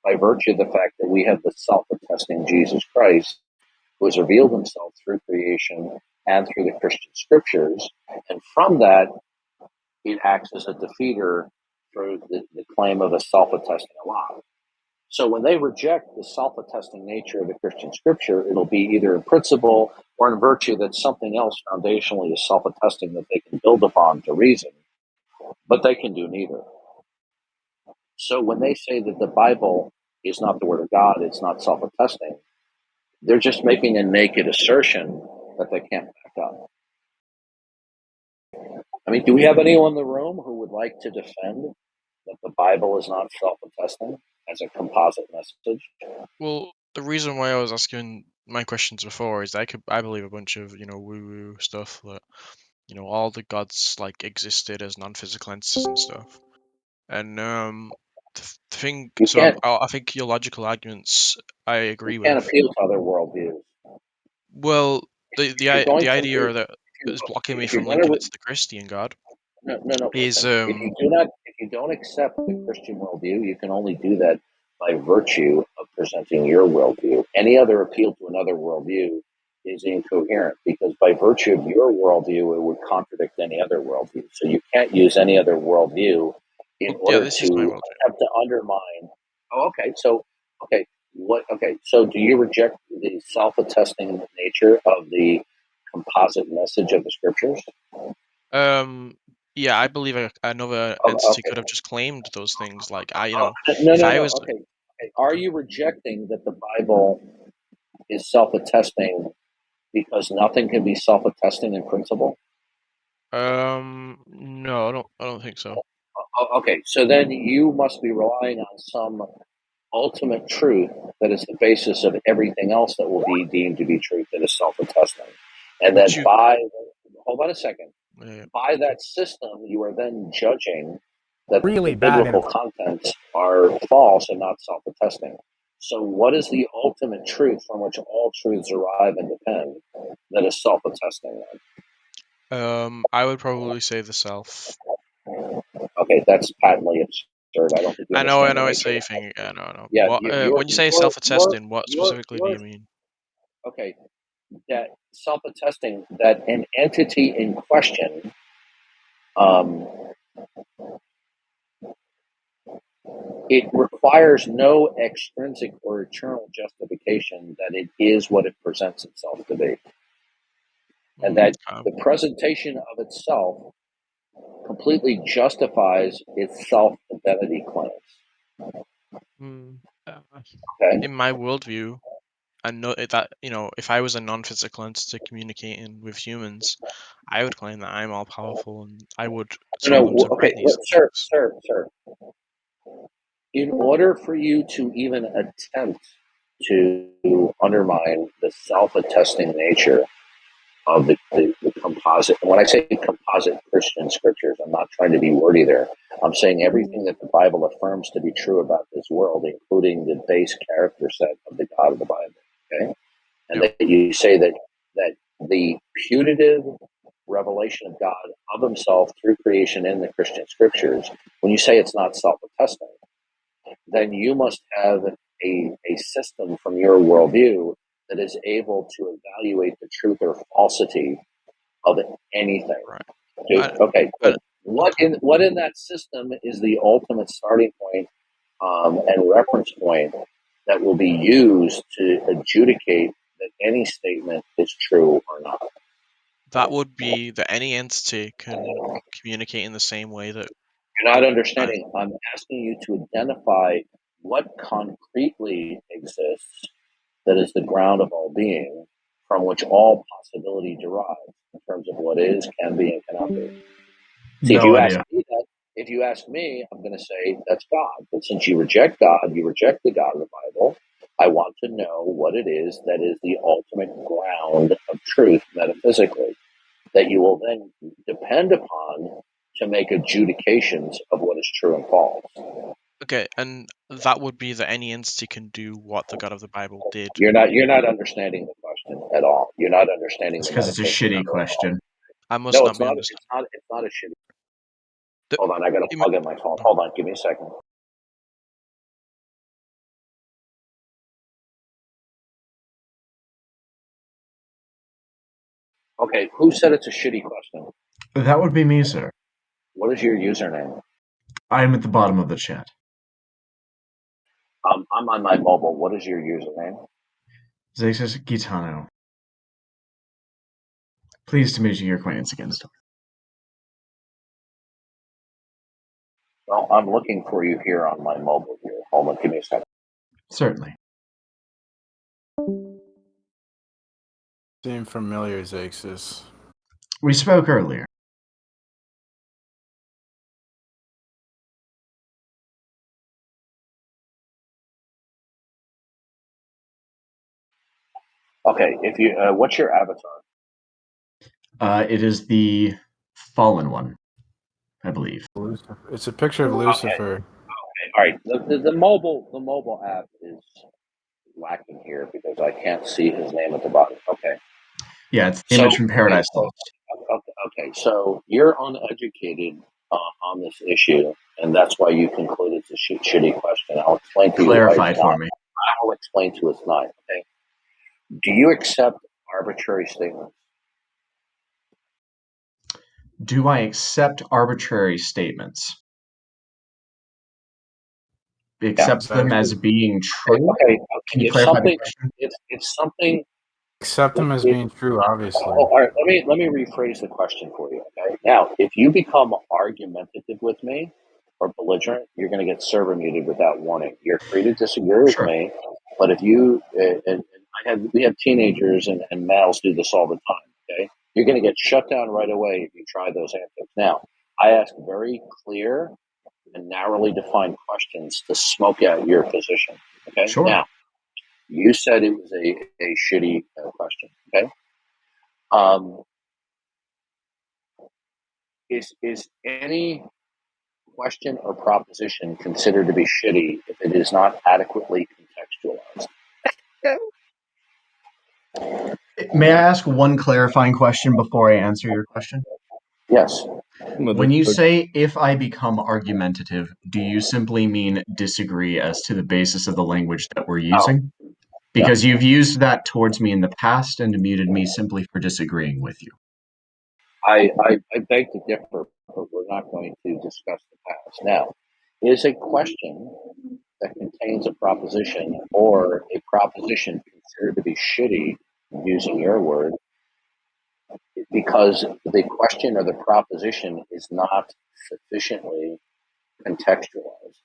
by virtue of the fact that we have the self-attesting Jesus Christ, who has revealed himself through creation and through the Christian scriptures, and from that, it acts as a defeater for the claim of a self-attesting Allah. So when they reject the self-attesting nature of the Christian scripture, it'll be either in principle or in virtue that something else foundationally is self-attesting that they can build upon to reason, but they can do neither. So when they say that the Bible is not the Word of God, it's not self-attesting, they're just making a naked assertion that they can't back up. I mean, do we have anyone in the room who would like to defend that the Bible is not self-attesting as a composite message? Well, the reason why I was asking my questions before is I believe a bunch of woo-woo stuff that all the gods like existed as non-physical entities and stuff. And the thing, You so can't I think your logical arguments I agree you can't with. appeal to other worldviews. Well, If you're going the to idea that is blocking me if you're from going linking to it to the Christian God no, is listen. If you don't accept the Christian worldview, you can only do that by virtue of presenting your worldview. Any other appeal to another worldview is incoherent because by virtue of your worldview, it would contradict any other worldview. So you can't use any other worldview in well, yeah, order this to is my worldview. attempt to undermine. Oh, okay. So okay, what? Okay, so do you reject the self-attesting nature of the composite message of the scriptures? Yeah, I believe another Oh, entity okay. could have just claimed those things. Like No, if I no. was Okay. Are you rejecting that the Bible is self-attesting because nothing can be self-attesting in principle? no, I don't think so. Okay, so then you must be relying on some ultimate truth that is the basis of everything else that will be deemed to be truth that is self-attesting. And then Would you? hold on a second, Yeah. by that system, you are then judging that Really the bad biblical contents are false and not self-attesting. So what is the ultimate truth from which all truths arrive and depend that is self-attesting? I would probably say the self. Okay, that's patently absurd. I don't think you I understand the know it's nature of a that. thing. I know. Yeah, What when you say self-attesting, what specifically do you mean? okay, that self-attesting, that an entity in question um, it requires no extrinsic or eternal justification that it is what it presents itself to be. And that the presentation of itself completely justifies its self-identity claims. Okay? In my worldview, I know that if I was a non-physical entity communicating with humans, I would claim that I'm all powerful and I would tell them to Okay, write these sir, things. sir. In order for you to even attempt to undermine the self-attesting nature of the composite. And when I say composite Christian scriptures, I'm not trying to be wordy there. I'm saying everything that the Bible affirms to be true about this world, including the base character set of the God of the Bible. Okay, and that you say that the putative revelation of God of himself through creation in the Christian scriptures, when you say it's not self-attesting, then you must have a system from your worldview that is able to evaluate the truth or falsity of anything. Right. Okay, but what in that system is the ultimate starting point and reference point that will be used to adjudicate that any statement is true or not? That would be that any entity can communicate in the same way that. You're not understanding. I'm asking you to identify what concretely exists that is the ground of all being, from which all possibility derives in terms of what is, can be, and cannot be. See, No idea. if you ask me, I'm going to say that's God. But since you reject God, you reject the God of the Bible. I want to know what it is that is the ultimate ground of truth metaphysically, that you will then depend upon to make adjudications of what is true and false. Okay, and that would be that any entity can do what the God of the Bible did. You're not understanding the question at all. You're not understanding It's the because it's a meditation shitty of it. question. I must No, not it's be not. understanding. It's not a shitty. Hold on, I got to you plug in my phone. Hold on, give me a second. Okay, who said it's a shitty question? That would be me, sir. What is your username? I'm at the bottom of the chat. I'm on my mobile. What is your username? Zexus Gitano. Pleased to meet you. Your acquaintance again, sir. Well, I'm looking for you here on my mobile here. Hold on, give me a second. Certainly. Seem familiar, Zexus. We spoke earlier. Okay, if you, what's your avatar? It is the fallen one, I believe. It's a picture of Lucifer. Okay, all right. The mobile app is lacking here because I can't see his name at the bottom. Okay. Yeah, it's the image from Paradise Lost. Okay, so you're uneducated on this issue, and that's why you conclude it's a shitty question. I'll explain to you why Clarify it's for not. me. I will explain to you it's not. Okay. Do you accept arbitrary statements? Do I accept arbitrary statements? Accept them as being true? Okay. Can you If clarify the something, question? if something, Accept them as being true, obviously. all right. Let me rephrase the question for you. Okay. Now, if you become argumentative with me or belligerent, you're going to get server muted without warning. You're free to disagree with Sure. me, but if you we have teenagers and males do this all the time. Okay, you're going to get shut down right away if you try those antics. Now, I ask very clear and narrowly defined questions to smoke out your position. Okay. Sure. Now, you said it was a shitty question. Okay. Is any question or proposition considered to be shitty if it is not adequately contextualized? May I ask one clarifying question before I answer your question? Yes. When you say if I become argumentative, do you simply mean disagree as to the basis of the language that we're using? Because you've used that towards me in the past and muted me simply for disagreeing with you. I beg to differ, but we're not going to discuss the past. Now, is a question that contains a proposition or a proposition considered to be shitty, using your word, because the question or the proposition is not sufficiently contextualized?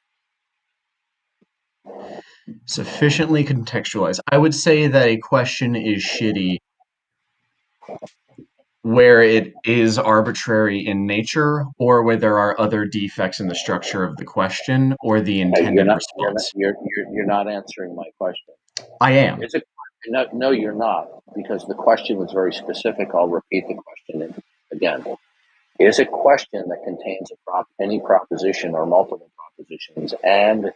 Sufficiently contextualized. I would say that a question is shitty where it is arbitrary in nature or where there are other defects in the structure of the question or the intended response. You're not answering my question. I am. No, you're not, because the question was very specific. I'll repeat the question again. Is a question that contains any proposition or multiple propositions and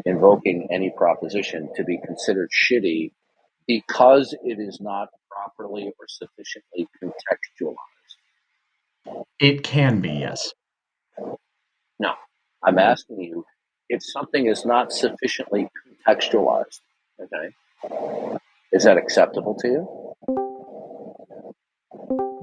invoking any proposition to be considered shitty because it is not properly or sufficiently contextualized? It can be, yes. No, I'm asking you if something is not sufficiently contextualized. Okay, is that acceptable to you?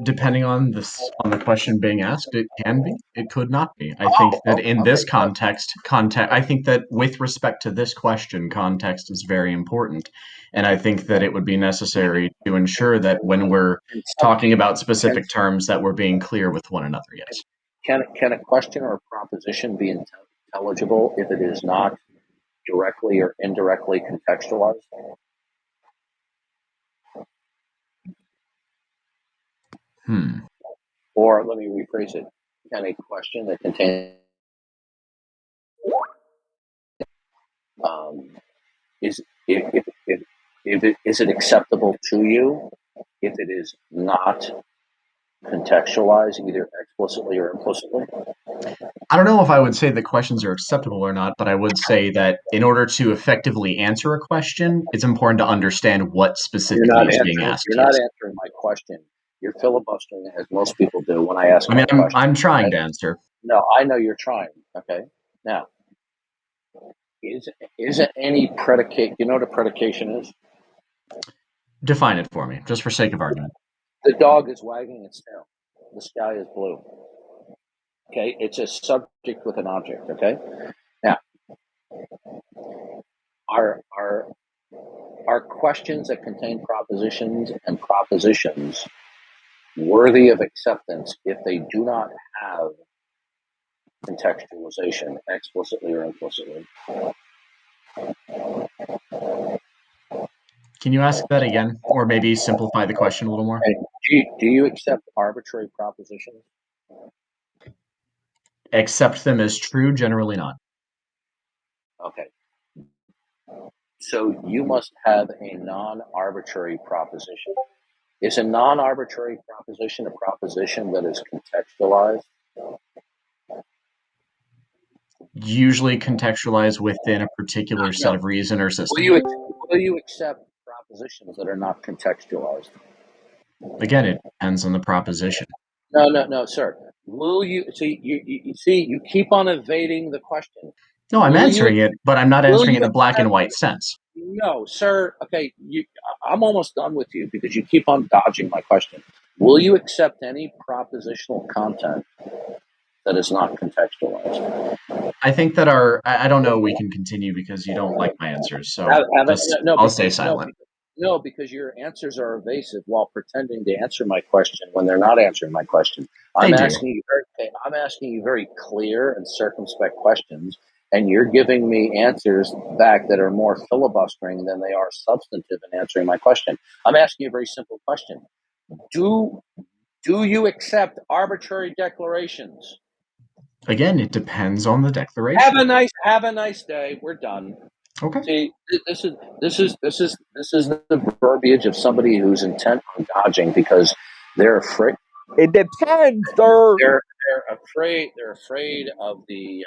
Depending on the question being asked, it can be. It could not be. I think that in this context, I think that with respect to this question, context is very important, and I think that it would be necessary to ensure that when we're talking about specific terms, that we're being clear with one another. Yes. Can a question or a proposition be intelligible if it is not directly or indirectly contextualized? Or let me rephrase it: can a question that contains is it acceptable to you if it is not contextualized either explicitly or implicitly? I don't know if I would say that questions are acceptable or not, but I would say that in order to effectively answer a question, it's important to understand what specifically is being asked. You're not answering my question. You're filibustering as most people do when I ask. I mean, I'm trying to answer. No, I know you're trying. Okay, now is it any predicate? You know what a predication is? Define it for me, just for sake of argument. The dog is wagging its tail. The sky is blue. Okay, it's a subject with an object. Okay, now are questions that contain propositions and propositions worthy of acceptance if they do not have contextualization explicitly or implicitly? Can you ask that again, or maybe simplify the question a little more? Do you accept arbitrary propositions? Accept them as true? Generally not. Okay. So you must have a non-arbitrary proposition. Is a non-arbitrary proposition a proposition that is contextualized? Usually contextualized within a particular set of reason or system. Will you accept propositions that are not contextualized? Again, it depends on the proposition. No, sir. Will you see? You keep on evading the question. No, I'm answering it, but I'm not answering it in a black and white sense. No, sir. Okay, I'm almost done with you because you keep on dodging my question. Will you accept any propositional content that is not contextualized? I think that I don't know. We can continue because you don't like my answers, so I'll stay silent. No, because your answers are evasive while pretending to answer my question when they're not answering my question. I'm asking you very clear and circumspect questions, and you're giving me answers back that are more filibustering than they are substantive in answering my question. I'm asking you a very simple question. Do you accept arbitrary declarations? Again, it depends on the declaration. Have a nice day. We're done. Okay. See, this is the verbiage of somebody who's intent on dodging because they're afraid. It depends, sir. They're afraid. They're afraid of the.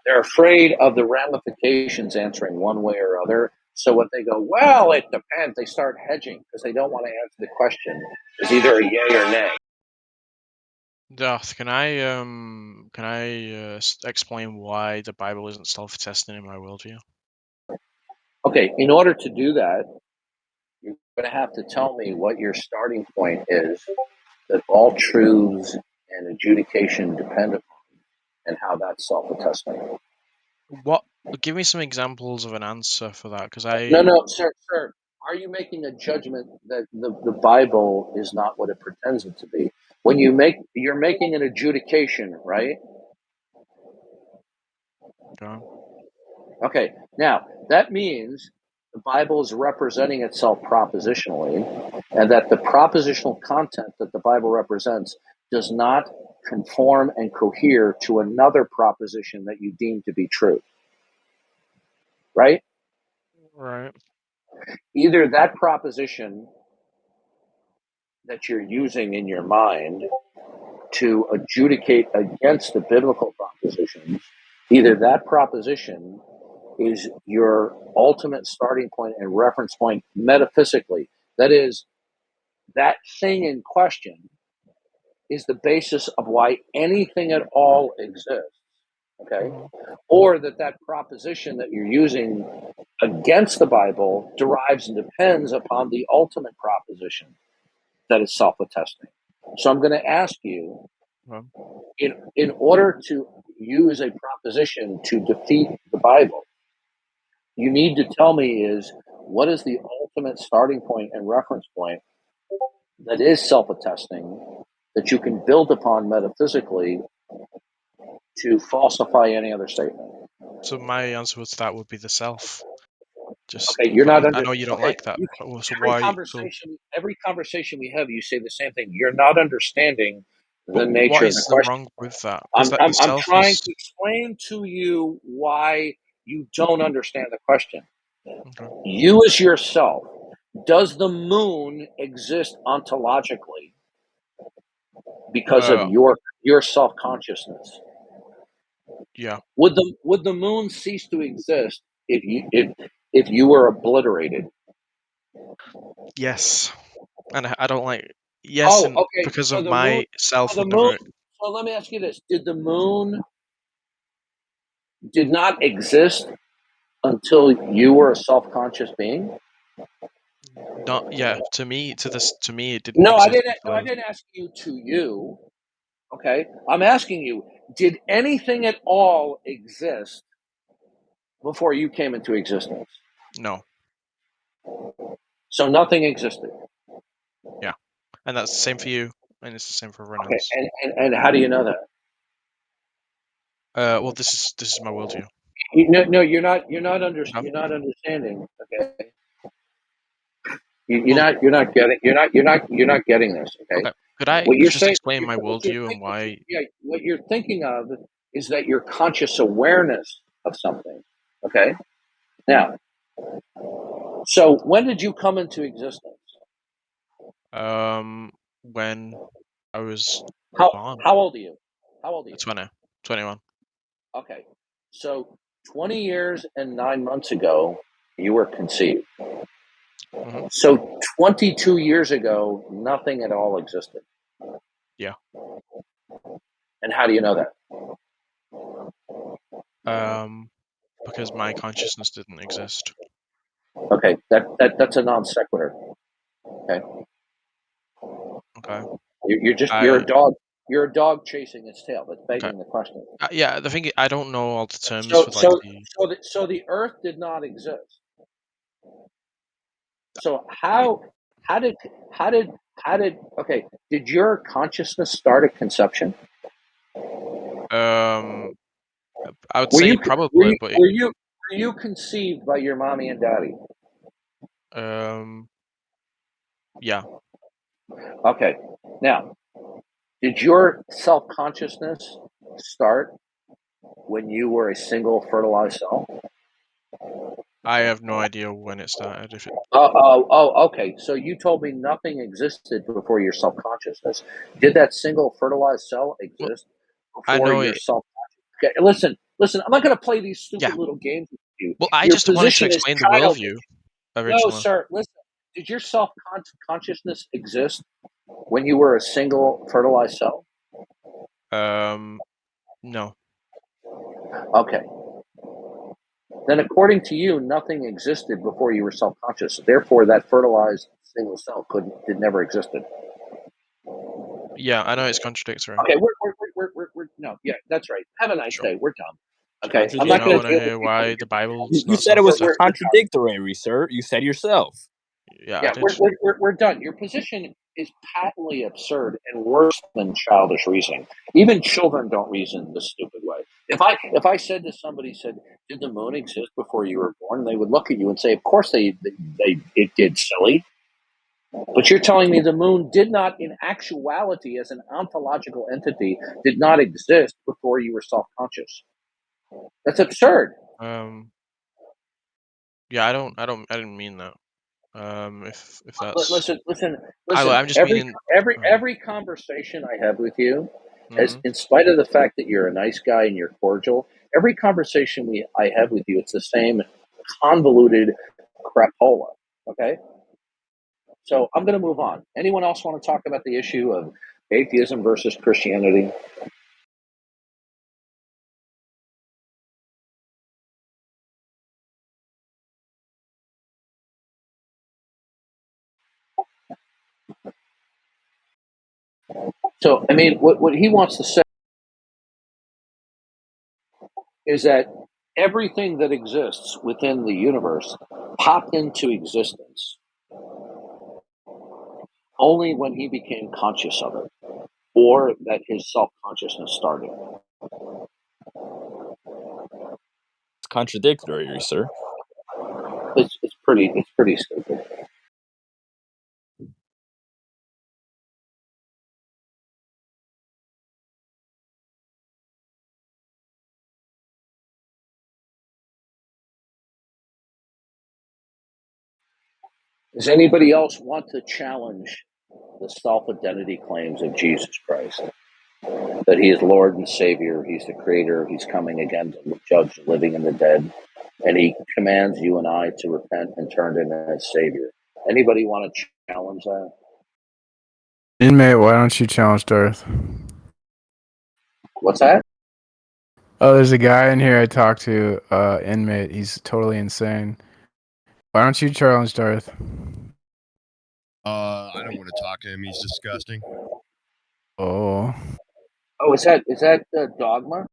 They're afraid of the ramifications answering one way or other. So when they go, well, it depends, they start hedging because they don't want to answer the question. It's either a yay or nay. Darth, can I explain why the Bible isn't self-testing in my worldview? Okay, in order to do that, you're going to have to tell me what your starting point is that all truths and adjudication depend upon, and how that's self-attesting. What? Give me some examples of an answer for that, because I. No, sir. Are you making a judgment that the Bible is not what it pretends it to be? When you're making an adjudication, right? Okay. Now that means the Bible is representing itself propositionally, and that the propositional content that the Bible represents does not conform and cohere to another proposition that you deem to be true. Right? Right. Either that proposition that you're using in your mind to adjudicate against the biblical propositions, either that proposition is your ultimate starting point and reference point metaphysically. That is, that thing in question is the basis of why anything at all exists, okay? Mhm. Or that proposition that you're using against the Bible derives and depends upon the ultimate proposition that is self-attesting. So I'm going to ask you, Well, in order to use a proposition to defeat the Bible, you need to tell me is what is the ultimate starting point and reference point that is self-attesting that you can build upon metaphysically to falsify any other statement. so my answer to that would be the self. Just, Okay, you're but not I under. know you don't Okay, like that. you, So every why? So, conversation we have, you say the same thing. You're not understanding the but what nature of the is the question. wrong with that? Because that the I'm self trying is to explain to you why you don't understand the question. okay. You as yourself, does the moon exist ontologically because of Uh, your self-consciousness? yeah, Would the moon cease to exist if you were obliterated? yes, and I don't like yes, Oh, and okay. because So of the moon, my self so the would moon. never. So let me ask you this: did the moon did not exist until you were a self-conscious being? Not yeah. To me, it didn't No, I exist didn't. No, I until didn't ask you to you. Okay, I'm asking you: did anything at all exist before you came into existence? no. So nothing existed. Yeah, and that's the same for you, and it's the same for everyone Okay, else. and how do you know that? Well, this is my worldview. No, you're not. You're not Okay. You're not understanding. Okay, Well, you're not getting. You're not getting this. Okay, okay. Could I what you're just saying. explain my worldview and why? What you're thinking of is that your conscious awareness of something. Okay, now, so when did you come into existence? When I was How born, how old are you? How old are you? 20, 21. Okay, so 20 years and 9 months ago, you were conceived. Mm-hmm. So 22 years ago, nothing at all existed. Yeah. And how do you know that? Because my consciousness didn't exist. Okay, that's a non sequitur. Okay, Okay. you're I a dog. You're a dog chasing its tail. That's okay. begging the question. Yeah. The thing I don't know all the terms So for like so the. so the Earth did not exist. So Yeah, how did how did how did okay? Did your consciousness start at conception? um, I would Were say you probably, but were you conceived by your mommy and daddy? um, yeah. Okay. Now, did your self consciousness start when you were a single fertilized cell? I have no idea when it started. If it, Okay. So you told me nothing existed before your self consciousness. Did that single fertilized cell well, exist I before know your it. self? Okay, listen. I'm not going to play these Yeah. stupid little games with you. Well, I Your just wanted to position is explain the childish. worldview No, originally. sir. Listen. Did your self consciousness exist when you were a single fertilized cell? No. Okay. Then, according to you, nothing existed before you were self conscious. Therefore, that fertilized single cell did never existed. Yeah, I know it's contradictory. Okay, we're no, yeah, that's right. Have a nice Sure. day. We're done. Okay, Do I'm you not not going Contradictory. to want to deal with hear you till we why get the to Bible's You not said it was we're self-attesting? done. contradictory, sir. You said yourself. Yeah, I Yeah, did. we're done. Your position is patently absurd and worse than childish reasoning. Even children don't reason this stupid way. If I said to somebody, said, "Did the moon exist before you were born?" They would look at you and say, "Of course they it did, silly." But you're telling me the moon did not, in actuality, as an ontological entity, did not exist before you were self-conscious. That's absurd. Um, yeah, I didn't mean that. If that's, Listen. I'm just meaning. Every conversation I have with you, as Mm-hmm. in spite of the fact that you're a nice guy and you're cordial, every conversation I have with you, it's the same convoluted crapola. Okay. So I'm going to move on. Anyone else want to talk about the issue of Atheism versus Christianity. So, I mean, what he wants to say is that everything that exists within the universe popped into existence only when he became conscious of it, or that his self-consciousness started. It's contradictory, sir. It's pretty stupid. Does anybody else want to challenge the self-identity claims of Jesus Christ? That he is Lord and Savior, he's the Creator, he's coming again to judge the living and the dead, and he commands you and I to repent and turn to him as Savior. Anybody want to challenge that? Inmate, why don't you challenge Darth? What's that? Oh, there's a guy in here I talked to, inmate. He's totally insane. Why don't you challenge Darth? I don't want to talk to him. He's disgusting. Oh. Oh, is that Dogma?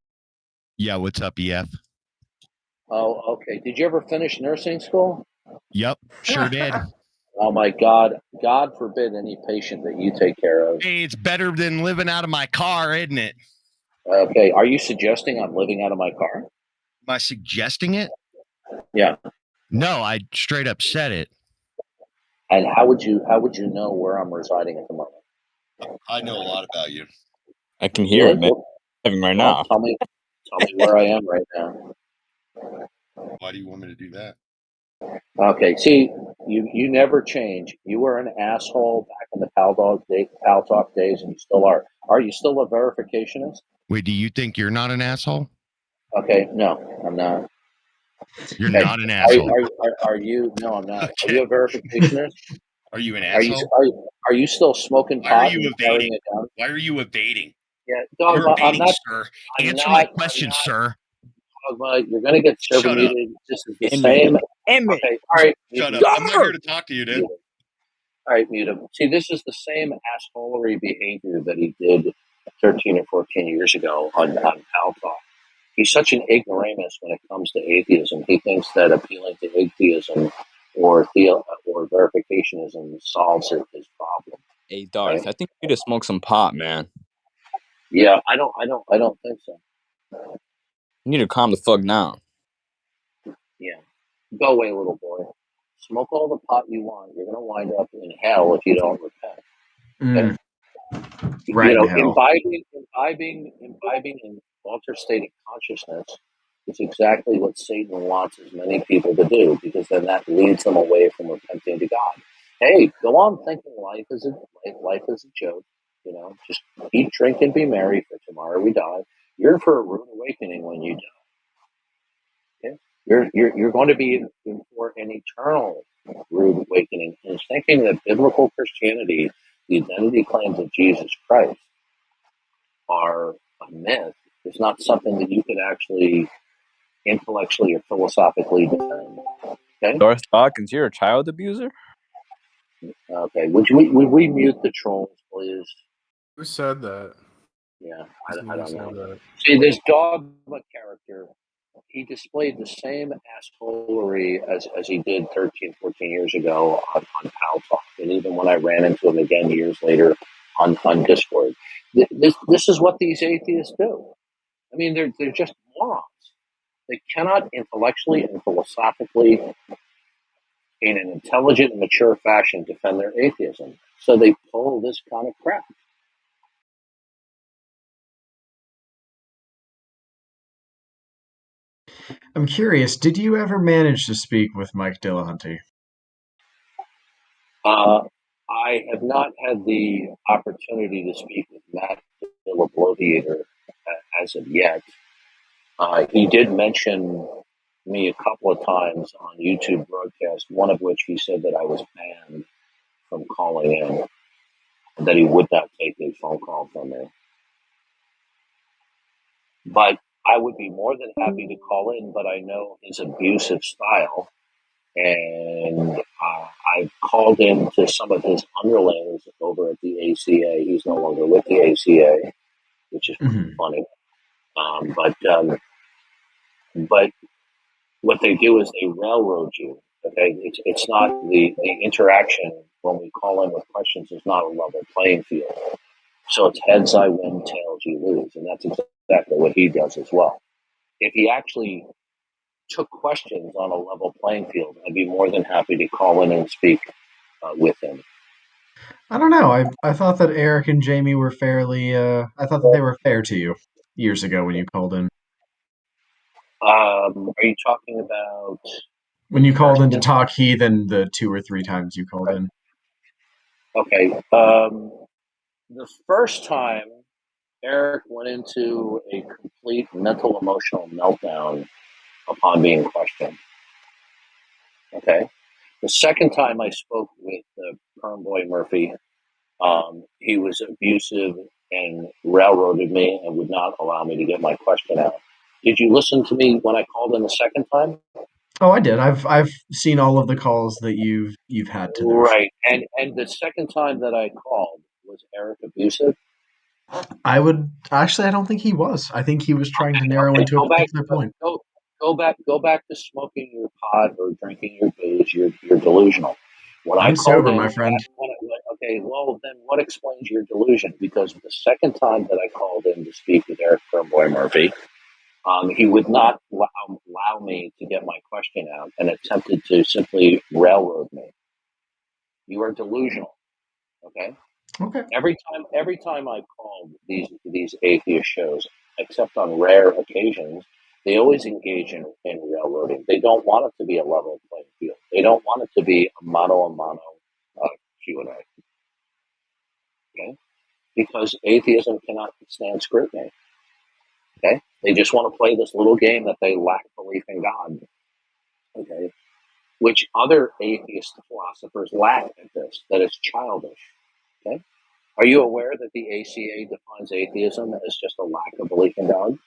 Yeah, what's up, EF? Oh, okay. Did you ever finish nursing school? Yep, sure did. Oh my God! God forbid any patient that you take care of. Hey, it's better than living out of my car, isn't it? Okay, are you suggesting I'm living out of my car? Am I suggesting it? Yeah. No, I straight up said it. And how would you know where I'm residing at the moment? I know a lot about you. I can hear it, man. Well, Having right well, now. tell me where I am right now. Why do you want me to do that? Okay, see, you never change. You were an asshole back in the Pal Talk days, and you still are. Are you still a verificationist? Wait, do you think you're not an asshole? Okay, no, I'm not. You're Okay. not an asshole. Are you? No, I'm not. Okay. Are you a verificationist? Are you an Are you asshole? are you still smoking Why are pot you and carrying evading? a gun? Why are you evading? Yeah, You're Dogma. I'm evading, not. sir. I'm Answer not. my I'm question, not. sir. Dogma. You're going to get server Shut up. muted. This is the Inmate. same. Inmate. Okay. All right. Shut Mute up. him. I'm not here to talk to you, dude. Mute him. All right, mute him. See, this is the same assholery behavior that he did 13 or 14 years ago on Pal Talk. He's such an ignoramus when it comes to atheism. He thinks that appealing to atheism or verificationism solves his problem. Hey, Darth, Right? I think you need to smoke some pot, man. Yeah, I don't think so. You need to calm the fuck down. Yeah, go away, little boy. Smoke all the pot you want. You're gonna wind up in hell if you don't repent. Okay? Right in hell. Imbibing in altered state of consciousness is exactly what Satan wants as many people to do, because then that leads them away from repenting to God. Hey, go on thinking life is a joke. You know, just eat, drink, and be merry, for tomorrow we die. You're in for a rude awakening when you die. Okay? You're going to be in for an eternal rude awakening. And thinking that biblical Christianity, the identity claims of Jesus Christ, are a myth is not something that you could actually intellectually or philosophically defend. Okay. Darth Dawkins, you're a child abuser? Okay. Would we mute the trolls, please? Who said that? Yeah, Who I don't said know. that? See, this Dogma character, he displayed the same assholery as he did 13, 14 years ago on Pal Talk. And even when I ran into him again years later on Discord. This is what these atheists do. I mean, they're just morons. They cannot intellectually and philosophically, in an intelligent and mature fashion, defend their atheism. So they pull this kind of crap. I'm curious, did you ever manage to speak with Mike Dillahunty? I have not had the opportunity to speak with Matt Dillabloviator as of yet. He did mention me a couple of times on YouTube broadcasts, one of which he said that I was banned from calling in. that he would not take a phone call from me. But I would be more than happy to call in, but I know his abusive style. And I've called in to some of his underlings over at the ACA. He's no longer with the ACA, which is funny. But what they do is they railroad you. Okay, it's not the interaction when we call in with questions is not a level playing field. So it's heads I win, tails you lose, and that's exactly what he does as well. If he actually took questions on a level playing field, I'd be more than happy to call in and speak with him. I don't know. I thought that Eric and Jamie were fairly. I thought that they were fair to you years ago when you called in. Are you talking about when you called in to talk heathen the 2 or 3 times you called in? Okay. The first time, Eric went into a complete mental emotional meltdown upon being questioned. Okay. The second time I spoke with Perm Boy Murphy, he was abusive and railroaded me and would not allow me to get my question out. Did you listen to me when I called in the second time? Oh, I did. I've seen all of the calls that you've had to those. Right. And the second time that I called, was Eric abusive? I don't think he was. I think he was trying to narrow into a particular point. Go back to smoking your pot or drinking your booze. You're delusional. When I'm I called sober, in, my friend. okay, well then what explains your delusion? Because the second time that I called in to speak with Eric Firmboy Murphy, he would not allow me to get my question out and attempted to simply railroad me. You are delusional. Okay. Okay. Every time I've called these atheist shows, except on rare occasions, they always engage in railroading. They don't want it to be a level playing field. They don't want it to be a mano Q&A. Okay, because atheism cannot stand scrutiny. Okay, they just want to play this little game that they lack belief in God. Okay, which other atheist philosophers lack at this. That is childish. Okay. Are you aware that the ACA defines atheism as just a lack of belief in God?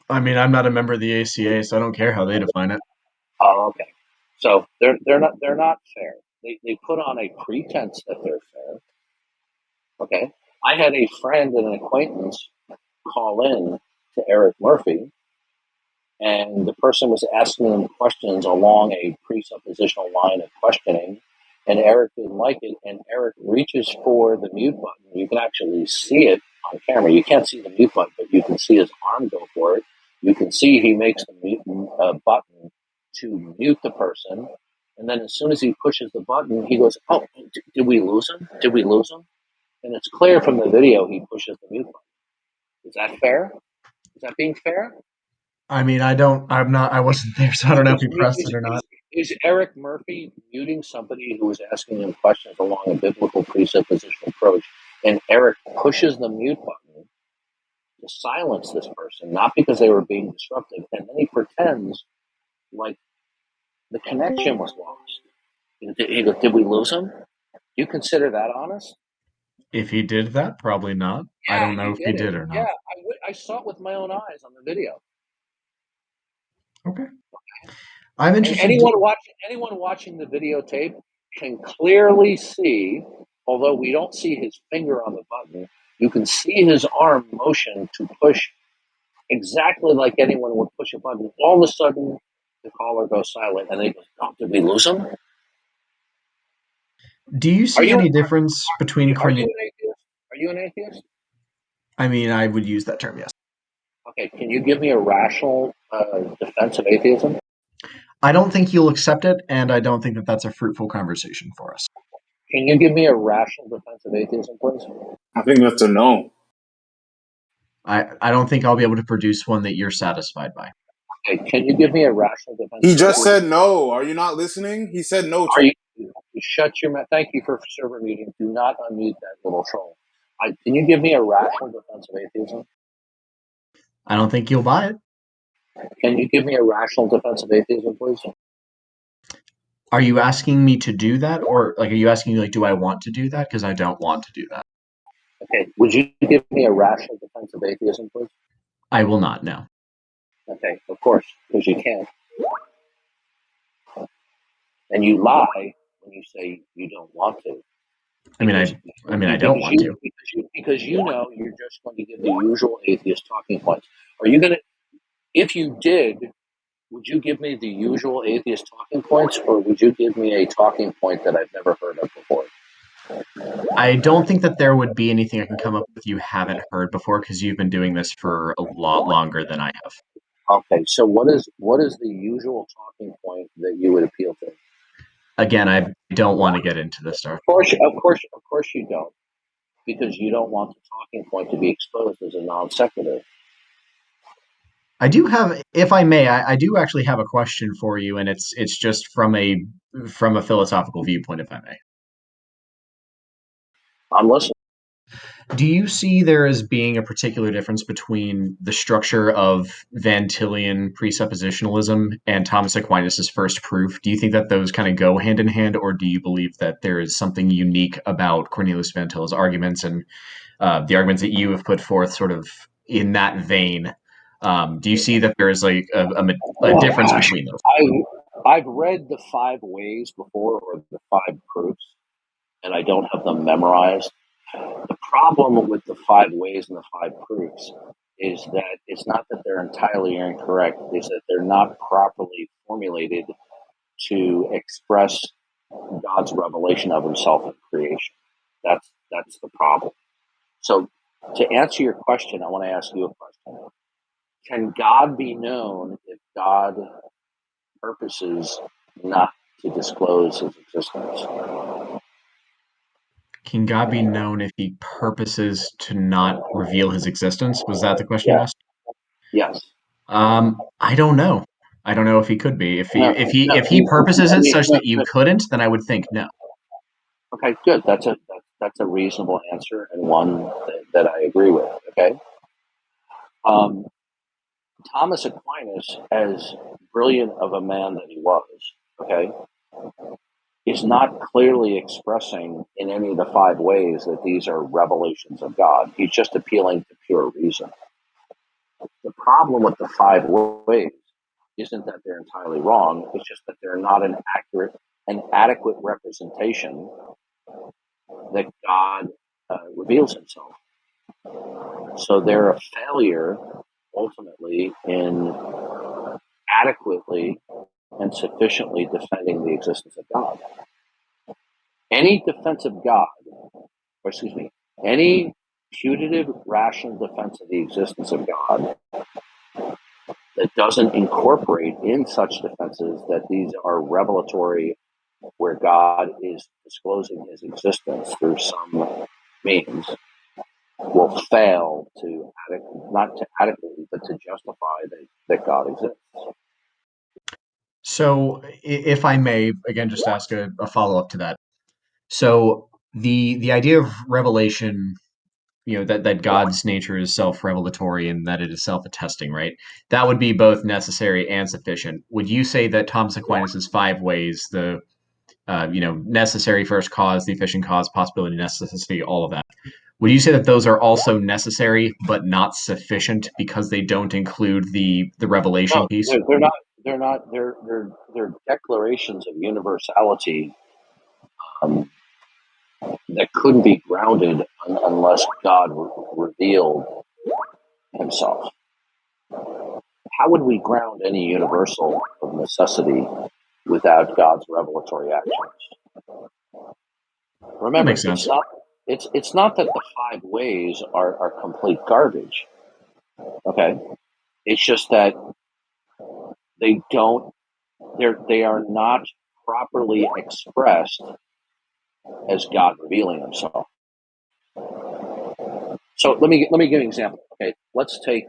I mean, I'm not a member of the ACA, so I don't care how they define it. Oh, okay. So they're not fair. They put on a pretense that they're fair. Okay. I had a friend and an acquaintance call in to Eric Murphy, and the person was asking him questions along a presuppositional line of questioning, and Eric didn't like it, and Eric reaches for the mute button. You can actually see it on camera. You can't see the mute button, but you can see his arm go for it. You can see he makes the mute button to mute the person, and then as soon as he pushes the button, he goes, "Oh, did we lose him? Did we lose him?" And it's clear from the video he pushes the mute button. Is that fair? Is that being fair? I mean, I wasn't there, so I don't know if he pressed it or not. Is Eric Murphy muting somebody who was asking him questions along a biblical presuppositional approach, and Eric pushes the mute button to silence this person, not because they were being disruptive, and then he pretends like the connection was lost. Did we lose him? Do you consider that honest? If he did that, probably not. Yeah, I don't know if he it. did or not. Yeah, I saw it with my own eyes on the video. Okay. I'm interested. Anyone watching the videotape can clearly see, although we don't see his finger on the button, you can see his arm motion to push exactly like anyone would push a button. All of a sudden, the caller goes silent, and they go, "Oh, did we lose him?" Do you see any difference between Are you an atheist? Are you an atheist? I mean, I would use that term, yes. Okay, can you give me a rational defense of atheism? I don't think you'll accept it, and I don't think that that's a fruitful conversation for us. Can you give me a rational defense of atheism, please? I think that's a no. I don't think I'll be able to produce one that you're satisfied by. Okay, can you give me a rational defense? He just said no. Are you not listening? He said no. Shut your mouth. Thank you for server muting. Do not unmute that little troll. Can you give me a rational defense of atheism? I don't think you'll buy it. Can you give me a rational defense of atheism, please? Are you asking me to do that, or like, are you asking like, do I want to do that? Because I don't want to do that. Okay, would you give me a rational defense of atheism, please? I will not. No. Okay, of course, because you can't. And you lie when you say you don't want to. I mean, Because, I don't want to. because you know you're just going to give the usual atheist talking points. Are you going to, if you did, would you give me the usual atheist talking points, or would you give me a talking point that I've never heard of before? I don't think that there would be anything I can come up with you haven't heard before, because you've been doing this for a lot longer than I have. Okay, so what is the usual talking point that you would appeal to? Again, I don't want to get into this stuff. Of course you don't, because you don't want the talking point to be exposed as a non sequitur. I do have, if I may, I do actually have a question for you, and it's just from a philosophical viewpoint, if I may. I'm listening. Do you see there as being a particular difference between the structure of Van Tillian presuppositionalism and Thomas Aquinas' first proof? Do you think that those kind of go hand in hand, or do you believe that there is something unique about Cornelius Van Til's arguments and the arguments that you have put forth sort of in that vein? Do you see that there is like a difference between those? I've read the 5 ways before, or the 5 proofs, and I don't have them memorized. The problem with the 5 ways and the 5 proofs is that it's not that they're entirely incorrect, is that they're not properly formulated to express God's revelation of himself in creation. That's the problem. So to answer your question, I want to ask you a question. Can God be known if God purposes not to disclose his existence? Can God be known if he purposes to not reveal his existence? Was that the question you Yeah. asked? Yes. I don't know. I don't know if he could be. If No, he purposes it such that you no. couldn't, then I would think no. Okay, good. That's a reasonable answer, and one that I agree with. Okay. Thomas Aquinas, as brilliant of a man that he was, okay, is not clearly expressing in any of the 5 ways that these are revelations of God. He's just appealing to pure reason. The problem with the 5 ways isn't that they're entirely wrong. It's just that they're not an adequate representation that God reveals himself. So they're a failure ultimately in adequately and sufficiently defending the existence of God. Any defense of God, any putative rational defense of the existence of God that doesn't incorporate in such defenses that these are revelatory, where God is disclosing his existence through some means, will fail to not to adequately, but to justify that God exists. So, if I may, again, just ask a follow up to that. So, the idea of revelation, that God's nature is self revelatory and that it is self attesting, right? That would be both necessary and sufficient. Would you say that Thomas Aquinas' 5 ways, the necessary first cause, the efficient cause, possibility, necessity, all of that, would you say that those are also necessary but not sufficient because they don't include the revelation No, piece? they're not. They're not. They're declarations of universality that couldn't be grounded unless God revealed himself. How would we ground any universal of necessity without God's revelatory actions? That Remember, makes sense. it's not that the 5 ways are complete garbage. Okay, it's just that they are not properly expressed as God revealing himself. So let me give you an example. Okay, let's take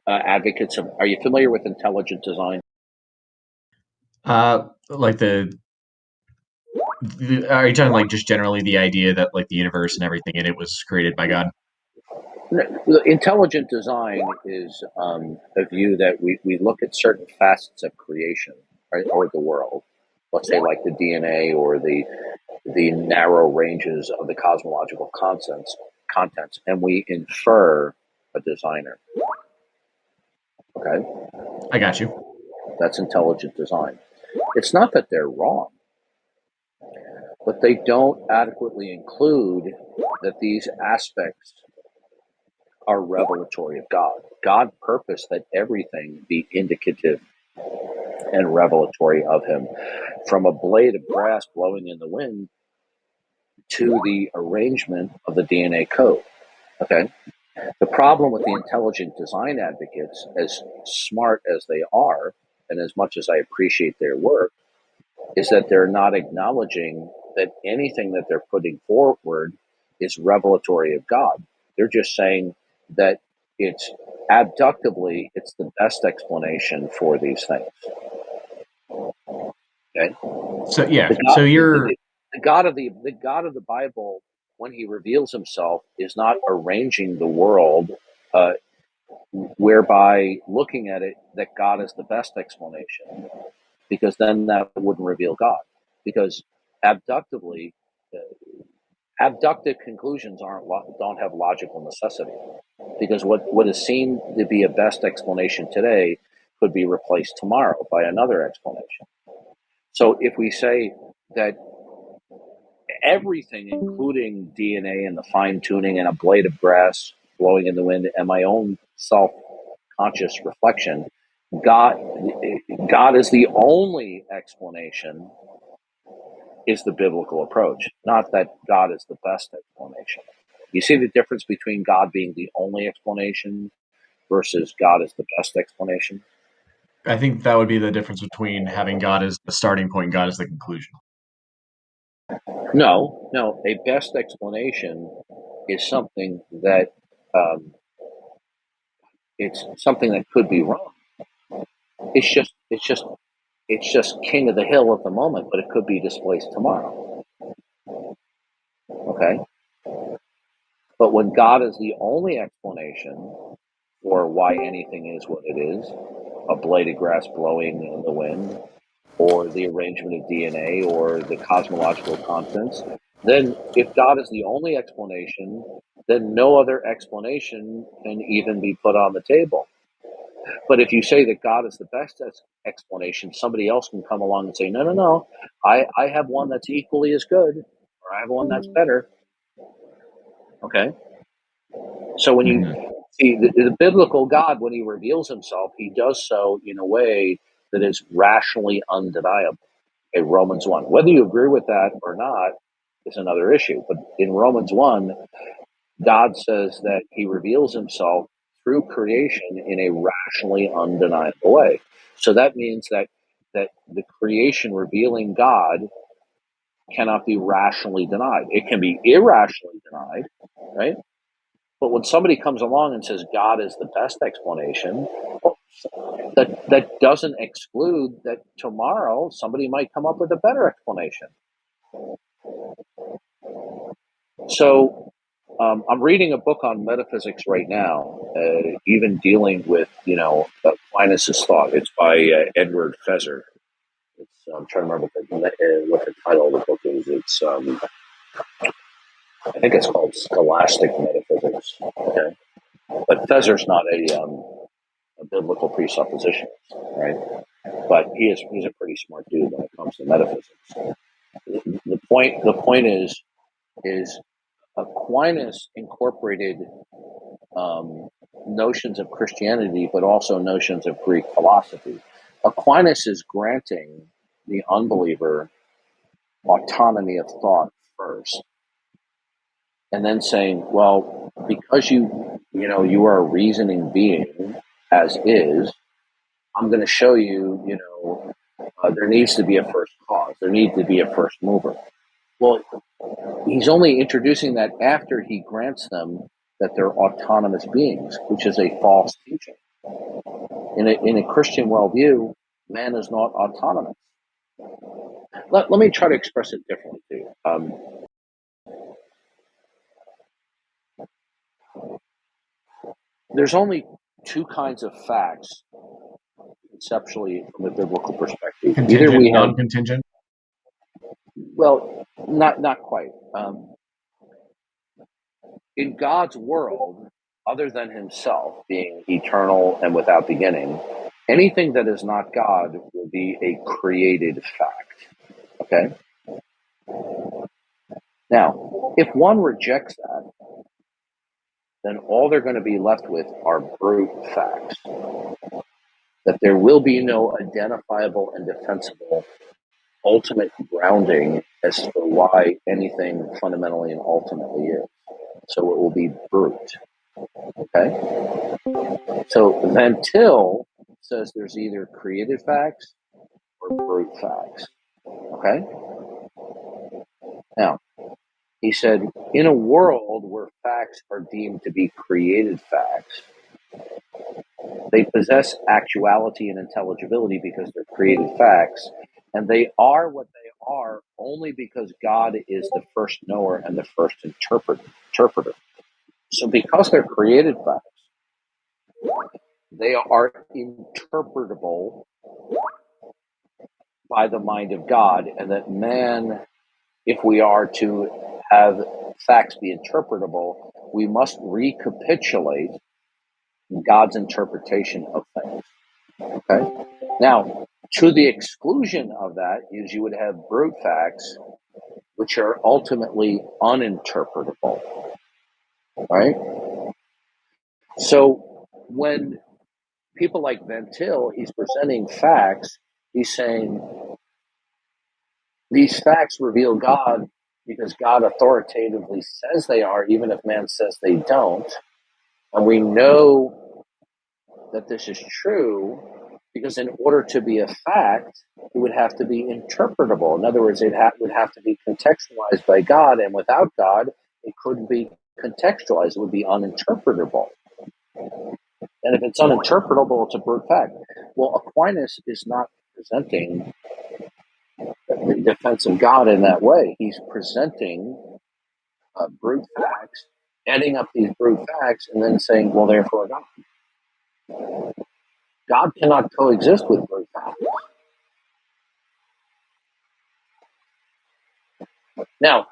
advocates of. Are you familiar with intelligent design? Like are you talking like just generally the idea that like the universe and everything in it was created by God? Intelligent design is a view that we look at certain facets of creation, right, or the world, let's say like the DNA or the narrow ranges of the cosmological contents, and we infer a designer. Okay? I got you. That's intelligent design. It's not that they're wrong, but they don't adequately include that these aspects are revelatory of God. God purposed that everything be indicative and revelatory of Him, from a blade of grass blowing in the wind to the arrangement of the DNA code. Okay? The problem with the intelligent design advocates, as smart as they are, and as much as I appreciate their work, is that they're not acknowledging that anything that they're putting forward is revelatory of God. They're just saying that it's abductively, it's the best explanation for these things. Okay? So yeah, The God, so you're the God of the Bible, when He reveals Himself, is not arranging the world whereby looking at it that God is the best explanation, because then that wouldn't reveal God. Because abductive conclusions don't have logical necessity. Because what is seen to be a best explanation today could be replaced tomorrow by another explanation. So if we say that everything, including DNA and the fine tuning and a blade of grass blowing in the wind and my own self-conscious reflection, God is the only explanation, is the biblical approach, not that God is the best explanation. You see the difference between God being the only explanation versus God is the best explanation? I think that would be the difference between having God as the starting point, God as the conclusion. No. A best explanation is something that it's something that could be wrong. It's just king of the hill at the moment, but it could be displaced tomorrow. Okay? But when God is the only explanation for why anything is what it is, a blade of grass blowing in the wind, or the arrangement of DNA, or the cosmological contents, then if God is the only explanation, then no other explanation can even be put on the table. But if you say that God is the best explanation, somebody else can come along and say, no, I have one that's equally as good, or I have one that's better. Okay? So when you see the biblical God, when He reveals Himself, He does so in a way that is rationally undeniable. Okay, Romans 1. Whether you agree with that or not is another issue. But in Romans 1, God says that He reveals Himself through creation in a rationally undeniable way. So that means that the creation revealing God cannot be rationally denied. It can be irrationally denied, right? But when somebody comes along and says God is the best explanation, that doesn't exclude that tomorrow somebody might come up with a better explanation. So I'm reading a book on metaphysics right now, even dealing with, Aquinas' thought. It's by Edward Feser. I'm trying to remember what the title of the book is. It's I think it's called Scholastic Metaphysics. Okay, but Feser's not a biblical presuppositionist, right? But he's a pretty smart dude when it comes to metaphysics. The point is Aquinas incorporated notions of Christianity, but also notions of Greek philosophy. Aquinas is granting the unbeliever autonomy of thought first, and then saying, well, because you are a reasoning being as is, I'm going to show you, there needs to be a first cause. There needs to be a first mover. Well, he's only introducing that after he grants them that they're autonomous beings, which is a false teaching. In a Christian worldview, man is not autonomous. Let me try to express it differently to you. There's only two kinds of facts conceptually from a biblical perspective. Contingent, non-contingent. Well, not quite. In God's world, other than himself being eternal and without beginning, anything that is not God will be a created fact. Okay? Now, if one rejects that, then all they're going to be left with are brute facts. That there will be no identifiable and defensible ultimate grounding as to why anything fundamentally and ultimately is. So it will be brute. Okay? So Van Til says there's either created facts or brute facts. Okay? Now, he said, in a world where facts are deemed to be created facts, they possess actuality and intelligibility because they're created facts, and they are what they are only because God is the first knower and the first interpreter. So because they're created facts, they are interpretable by the mind of God, and that man, if we are to have facts be interpretable, we must recapitulate God's interpretation of things. Okay? Now, to the exclusion of that is you would have brute facts, which are ultimately uninterpretable. Right? So when people like Van Til, he's presenting facts, he's saying these facts reveal God because God authoritatively says they are, even if man says they don't. And we know that this is true because in order to be a fact, it would have to be interpretable. In other words, it would have to be contextualized by God, and without God, it couldn't be contextualized. It would be uninterpretable. And if it's uninterpretable, it's a brute fact. Well, Aquinas is not presenting the defense of God in that way. He's presenting brute facts, adding up these brute facts, and then saying, well, therefore God. God cannot coexist with brute facts. Now,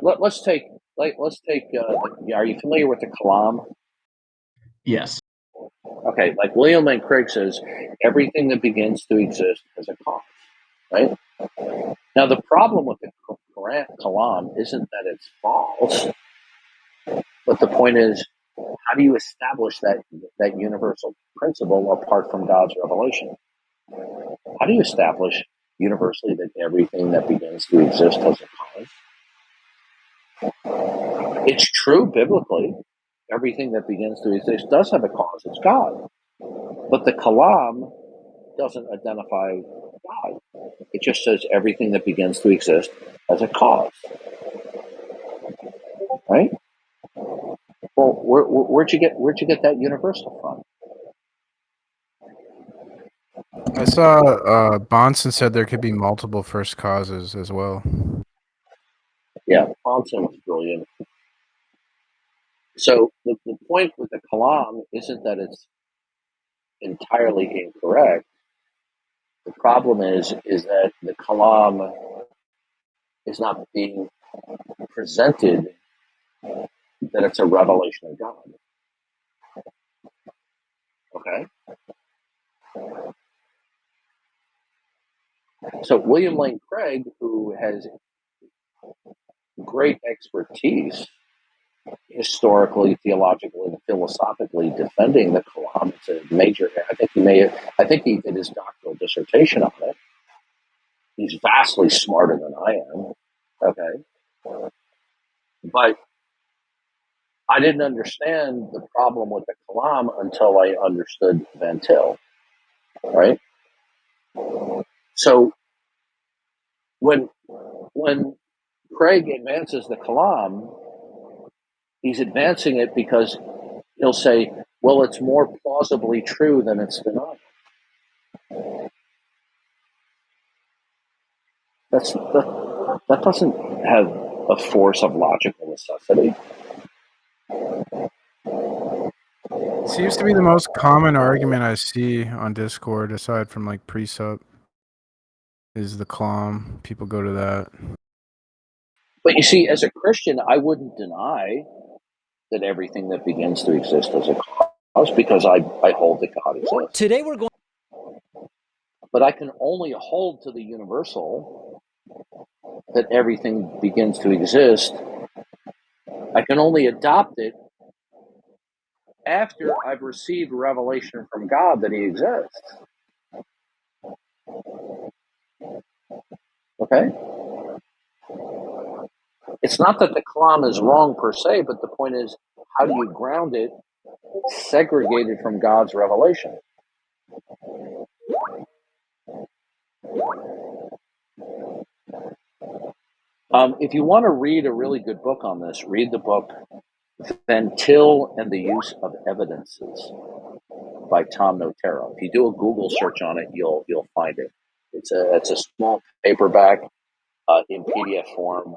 let's take. Are you familiar with the Kalam? Yes. Okay, like William Lane Craig says, everything that begins to exist has a cause, right? Now, the problem with the Kalam isn't that it's false, but the point is, how do you establish that universal principle apart from God's revelation? How do you establish universally that everything that begins to exist has a cause? It's true biblically. Everything that begins to exist does have a cause. It's God. But the Kalam doesn't identify God. It just says everything that begins to exist has a cause. Right? Well, where'd you get that universal from? I saw Bonson said there could be multiple first causes as well. Yeah, Thompson was brilliant. So the point with the Kalam isn't that it's entirely incorrect. The problem is that the Kalam is not being presented that it's a revelation of God. Okay? So William Lane Craig, who has great expertise historically, theologically, and philosophically defending the Kalam, it's a major. I think he did his doctoral dissertation on it. He's vastly smarter than I am. Okay, but I didn't understand the problem with the Kalam until I understood Van Til. Right. So when Craig advances the Kalam, he's advancing it because he'll say, well, it's more plausibly true than it's denied. That doesn't have a force of logical necessity. Seems to be the most common argument I see on Discord, aside from like pre-sub. is the Clom. People go to that. But you see, as a Christian, I wouldn't deny that everything that begins to exist as a cause, because I hold that God exists. Today we're going. But I can only hold to the universal that everything begins to exist. I can only adopt it after I've received revelation from God that He exists. Okay? It's not that the Kalam is wrong per se, but the point is, how do you ground it segregated from God's revelation? If you want to read a really good book on this, read the book Van Til and the Use of Evidences by Tom Notero. If you do a Google search on it, you'll find it. It's a small paperback in PDF form.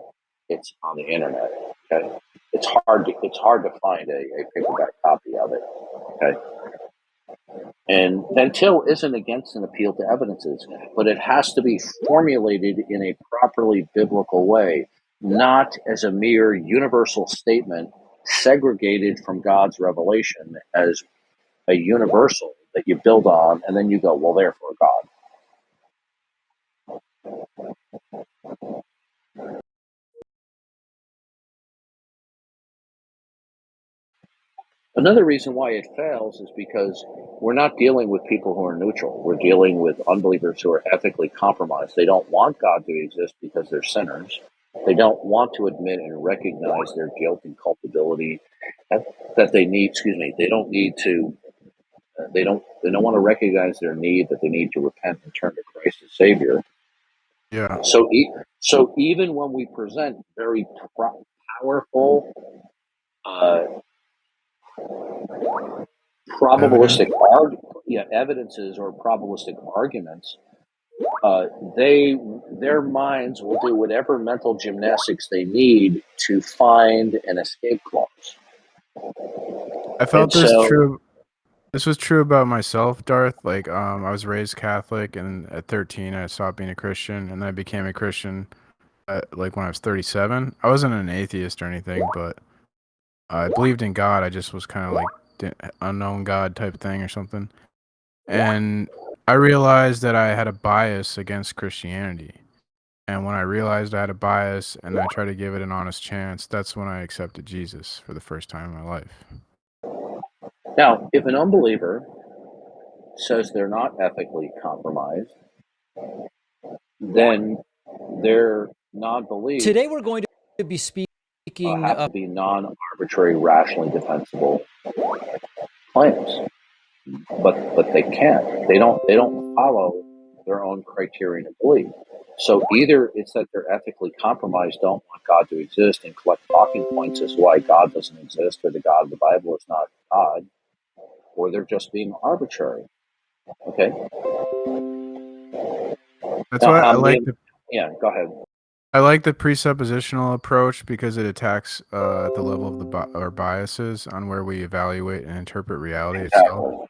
It's on the internet. Okay, it's hard to find a paperback copy of it. Okay, and Van Til isn't against an appeal to evidences, but it has to be formulated in a properly biblical way, not as a mere universal statement segregated from God's revelation as a universal that you build on, and then you go, well, therefore God. Another reason why it fails is because we're not dealing with people who are neutral. We're dealing with unbelievers who are ethically compromised. They don't want God to exist because they're sinners. They don't want to admit and recognize their guilt and culpability that they need. They don't need to. They don't want to recognize their need, that they need to repent and turn to Christ as Savior. Yeah. So even when we present very powerful probabilistic evidences or probabilistic arguments, their minds will do whatever mental gymnastics they need to find an escape clause. I felt this was true about myself, Darth. Like, I was raised Catholic, and at 13, I stopped being a Christian, and then I became a Christian, like when I was 37. I wasn't an atheist or anything, but I believed in God. I just was kind of like unknown God type thing or something. And I realized that I had a bias against Christianity. And when I realized I had a bias and I tried to give it an honest chance, that's when I accepted Jesus for the first time in my life. Now, if an unbeliever says they're not ethically compromised, then their non-belief Today we're going to be speaking have to be non-arbitrary, rationally defensible claims. But they can't. They don't follow their own criterion of belief. So either it's that they're ethically compromised, don't want God to exist, and collect talking points as why God doesn't exist or the God of the Bible is not God, or they're just being arbitrary. Okay. That's why I like go ahead. I like the presuppositional approach because it attacks at the level of our biases on where we evaluate and interpret reality itself.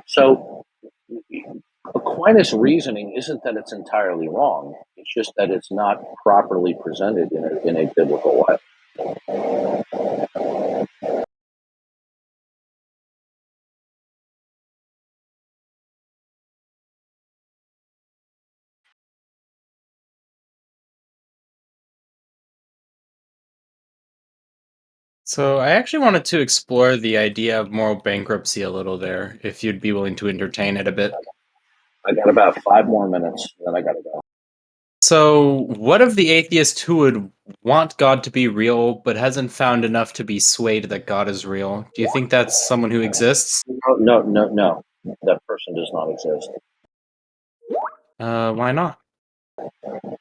So Aquinas' reasoning isn't that it's entirely wrong. It's just that it's not properly presented in a biblical way. So I actually wanted to explore the idea of moral bankruptcy a little there, if you'd be willing to entertain it a bit. I got about 5 more minutes, then I gotta go. So, what of the atheist who would want God to be real, but hasn't found enough to be swayed that God is real? Do you think that's someone who exists? No. That person does not exist. Why not?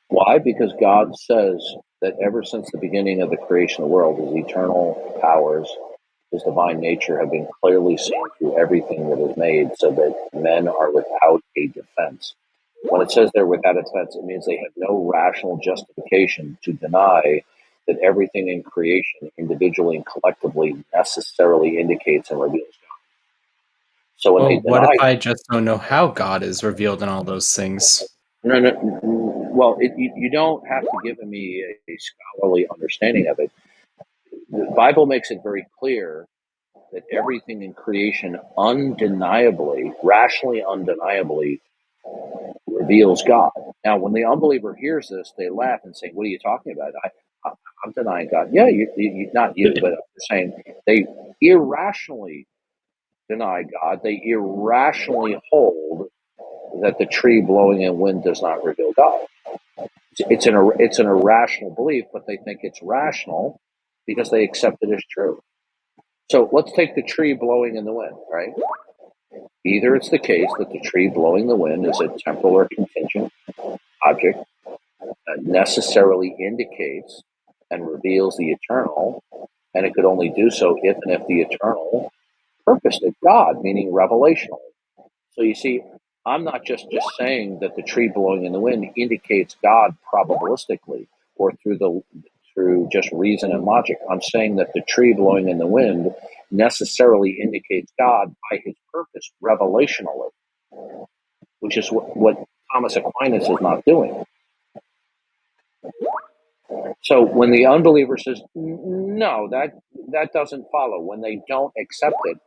Why? Because God says that ever since the beginning of the creation of the world, His eternal powers, His divine nature have been clearly seen through everything that is made, so that men are without a defense. When it says they're without a defense, it means they have no rational justification to deny that everything in creation, individually and collectively, necessarily indicates and reveals God. So when Well, they what if deny, I just don't know how God is revealed in all those things? no, no, well, you don't have to give me a scholarly understanding of it. The Bible makes it very clear that everything in creation undeniably, rationally undeniably, reveals God. Now, when the unbeliever hears this, they laugh and say, "What are you talking about? I'm denying God." Yeah, not you, but I'm saying they irrationally deny God. They irrationally hold that the tree blowing in wind does not reveal God. It's an irrational belief, but they think it's rational because they accept it as true. So let's take the tree blowing in the wind, right? Either it's the case that the tree blowing the wind is a temporal or contingent object that necessarily indicates and reveals the eternal, and it could only do so if and if the eternal purposed it God, meaning revelational. So you see, I'm not just saying that the tree blowing in the wind indicates God probabilistically or through just reason and logic. I'm saying that the tree blowing in the wind necessarily indicates God by his purpose, revelationally, which is what Thomas Aquinas is not doing. So when the unbeliever says, no, that doesn't follow, when they don't accept it,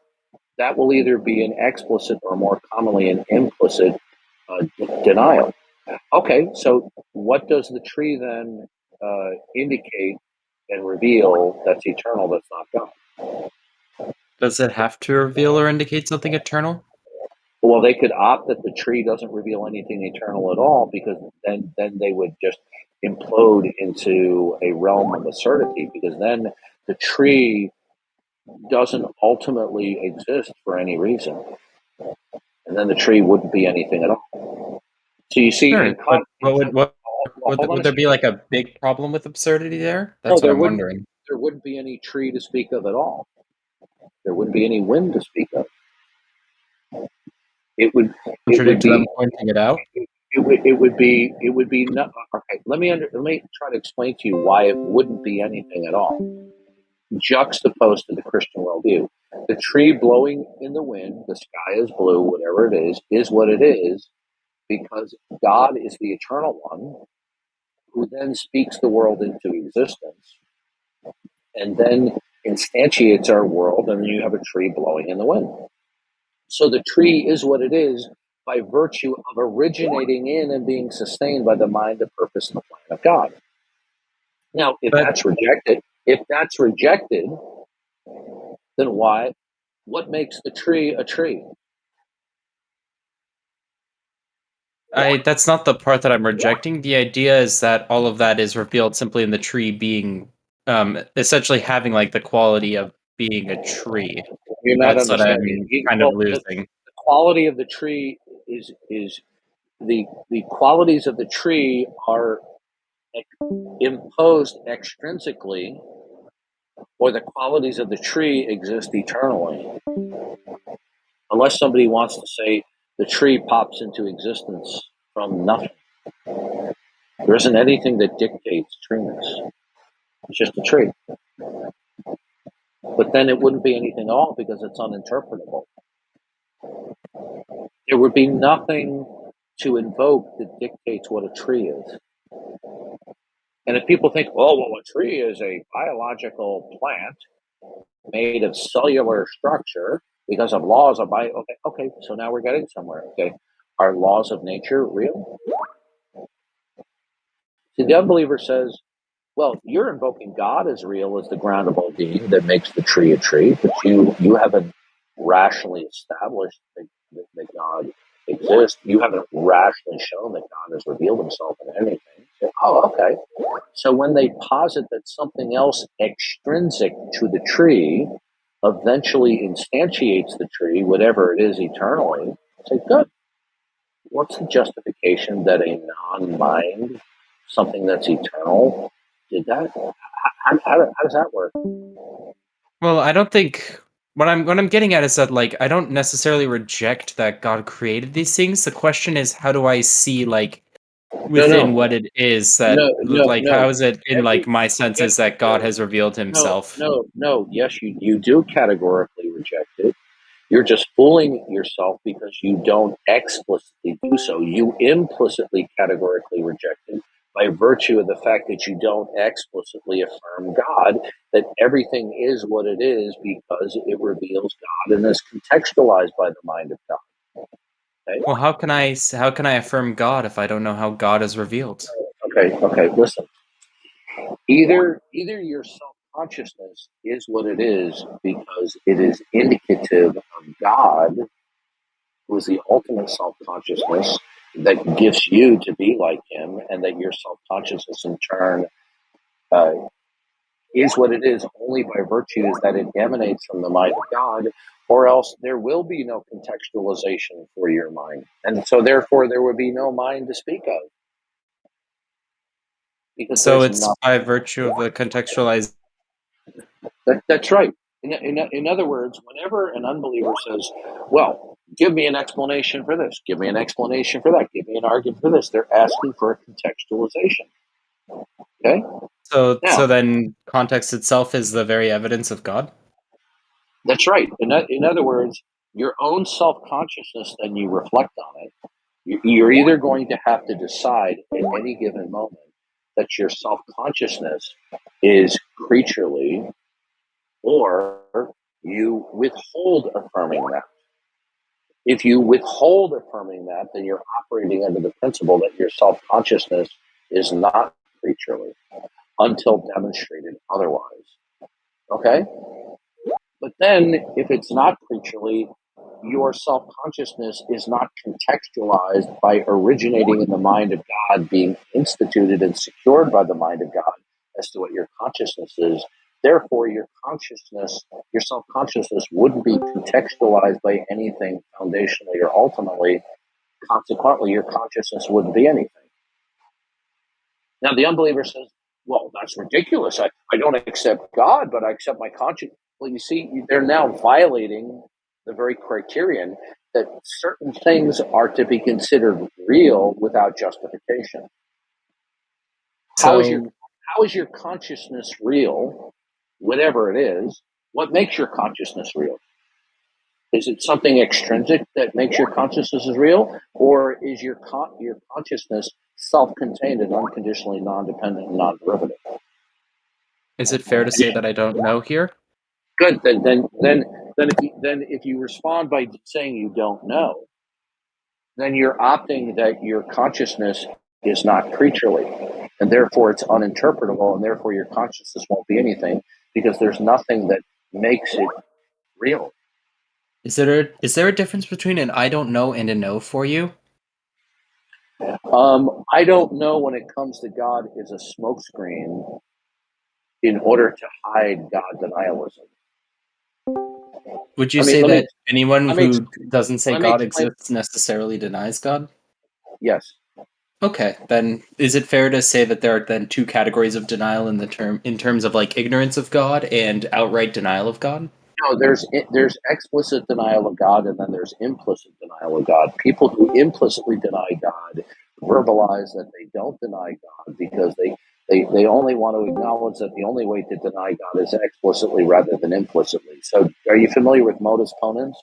that will either be an explicit or more commonly an implicit denial. Okay, so what does the tree then indicate and reveal that's eternal, that's not God? Does it have to reveal or indicate something eternal? Well, they could opt that the tree doesn't reveal anything eternal at all, because then they would just implode into a realm of absurdity, because then the tree doesn't ultimately exist for any reason, and then the tree wouldn't be anything at all. So you see, Sure, but would hold on a there be second. like a big problem with absurdity there? No, That's what I'm wondering. there wouldn't be any tree to speak of at all. There wouldn't be any wind to speak of. It would Contradict them be pointing it out. it would be not okay. Let me try to explain to you why it wouldn't be anything at all. Juxtaposed to the Christian worldview, the tree blowing in the wind, the sky is blue, whatever it is what it is, because God is the eternal one who then speaks the world into existence and then instantiates our world, and then you have a tree blowing in the wind. So the tree is what it is by virtue of originating in and being sustained by the mind, the purpose, and the plan of God. Now, if that's rejected, then why? What makes the tree a tree? That's not the part that I'm rejecting. The idea is that all of that is revealed simply in the tree being essentially having like the quality of being a tree. You're not That's what I'm understanding. kind of losing. The quality of the tree is the qualities of the tree are imposed extrinsically, or the qualities of the tree exist eternally. Unless somebody wants to say the tree pops into existence from nothing. There isn't anything that dictates treeness. It's just a tree. But then it wouldn't be anything at all because it's uninterpretable. There would be nothing to invoke that dictates what a tree is. And if people think, oh, well, a tree is a biological plant made of cellular structure because of laws of okay, so now we're getting somewhere. Okay, are laws of nature real? See, the unbeliever says, well, you're invoking God as real as the ground of all being that makes the tree a tree, but you haven't rationally established that God exists. You haven't rationally shown that God has revealed himself in anything. Oh, okay. So when they posit that something else extrinsic to the tree eventually instantiates the tree, whatever it is eternally, say, good. What's the justification that a non-mind, something that's eternal, did that? How does that work? Well, I don't think what I'm getting at is that like I don't necessarily reject that God created these things. The question is how do I see like within what it is that like how is it in like my senses that God has revealed himself? No. Yes, you do categorically reject it. You're just fooling yourself because you don't explicitly do so. You implicitly categorically reject it by virtue of the fact that you don't explicitly affirm God, that everything is what it is because it reveals God and is contextualized by the mind of God. Okay? Well, how can I affirm God if I don't know how God is revealed? Okay, listen. Either your self-consciousness is what it is because it is indicative of God, who is the ultimate self-consciousness that gives you to be like him, and that your self-consciousness in turn is what it is only by virtue is that it emanates from the mind of God, or else there will be no contextualization for your mind. And so therefore there would be no mind to speak of. Because So there's it's nothing. by virtue of the contextualized. That's right. In other words, whenever an unbeliever says, well, give me an explanation for this, give me an explanation for that, give me an argument for this, they're asking for a contextualization. Okay? So Now, then context itself is the very evidence of God? that's right. In other words, your own self-consciousness, then you reflect on it. You're either going to have to decide at any given moment that your self-consciousness is creaturely, or you withhold affirming that. If you withhold affirming that, then you're operating under the principle that your self-consciousness is not creaturely until demonstrated otherwise. Okay? But then, if it's not creaturely, your self-consciousness is not contextualized by originating in the mind of God, being instituted and secured by the mind of God as to what your consciousness is. Therefore, your consciousness, your self-consciousness wouldn't be contextualized by anything foundationally or ultimately. Consequently, your consciousness wouldn't be anything. Now, the unbeliever says, well, that's ridiculous. I don't accept God, but I accept my conscience. Well, you see, they're now violating the very criterion that certain things are to be considered real without justification. How is your consciousness real, whatever it is? What makes your consciousness real? Is it something extrinsic that makes your consciousness is real, or is your consciousness self-contained and unconditionally non-dependent and non-derivative? Is it fair to say that I don't know here? Good. Then if you respond by saying you don't know, then you're opting that your consciousness is not creaturely, and therefore it's uninterpretable, and therefore your consciousness won't be anything because there's nothing that makes it real. Is there a difference between an I don't know and a no for you? I don't know when it comes to God is a smokescreen in order to hide God denialism. Would you say that anyone who doesn't say God exists necessarily denies God? Yes. Okay, then is it fair to say that there are then two categories of denial in terms of like ignorance of God and outright denial of God? No, there's explicit denial of God, and then there's implicit denial of God. People who implicitly deny God verbalize that they don't deny God because they only want to acknowledge that the only way to deny God is explicitly rather than implicitly. So, are you familiar with modus ponens?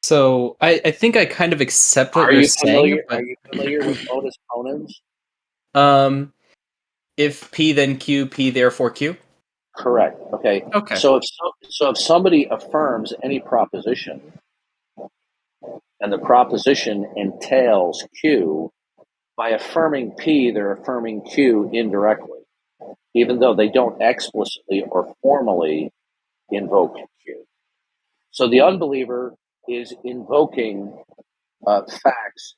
So I think I kind of accept what you're saying. But... Are you familiar with modus ponens? If P then Q, P therefore Q. Correct. Okay. Okay. So if somebody affirms any proposition, and the proposition entails Q, by affirming P, they're affirming Q indirectly, even though they don't explicitly or formally invoke Q. So the unbeliever is invoking facts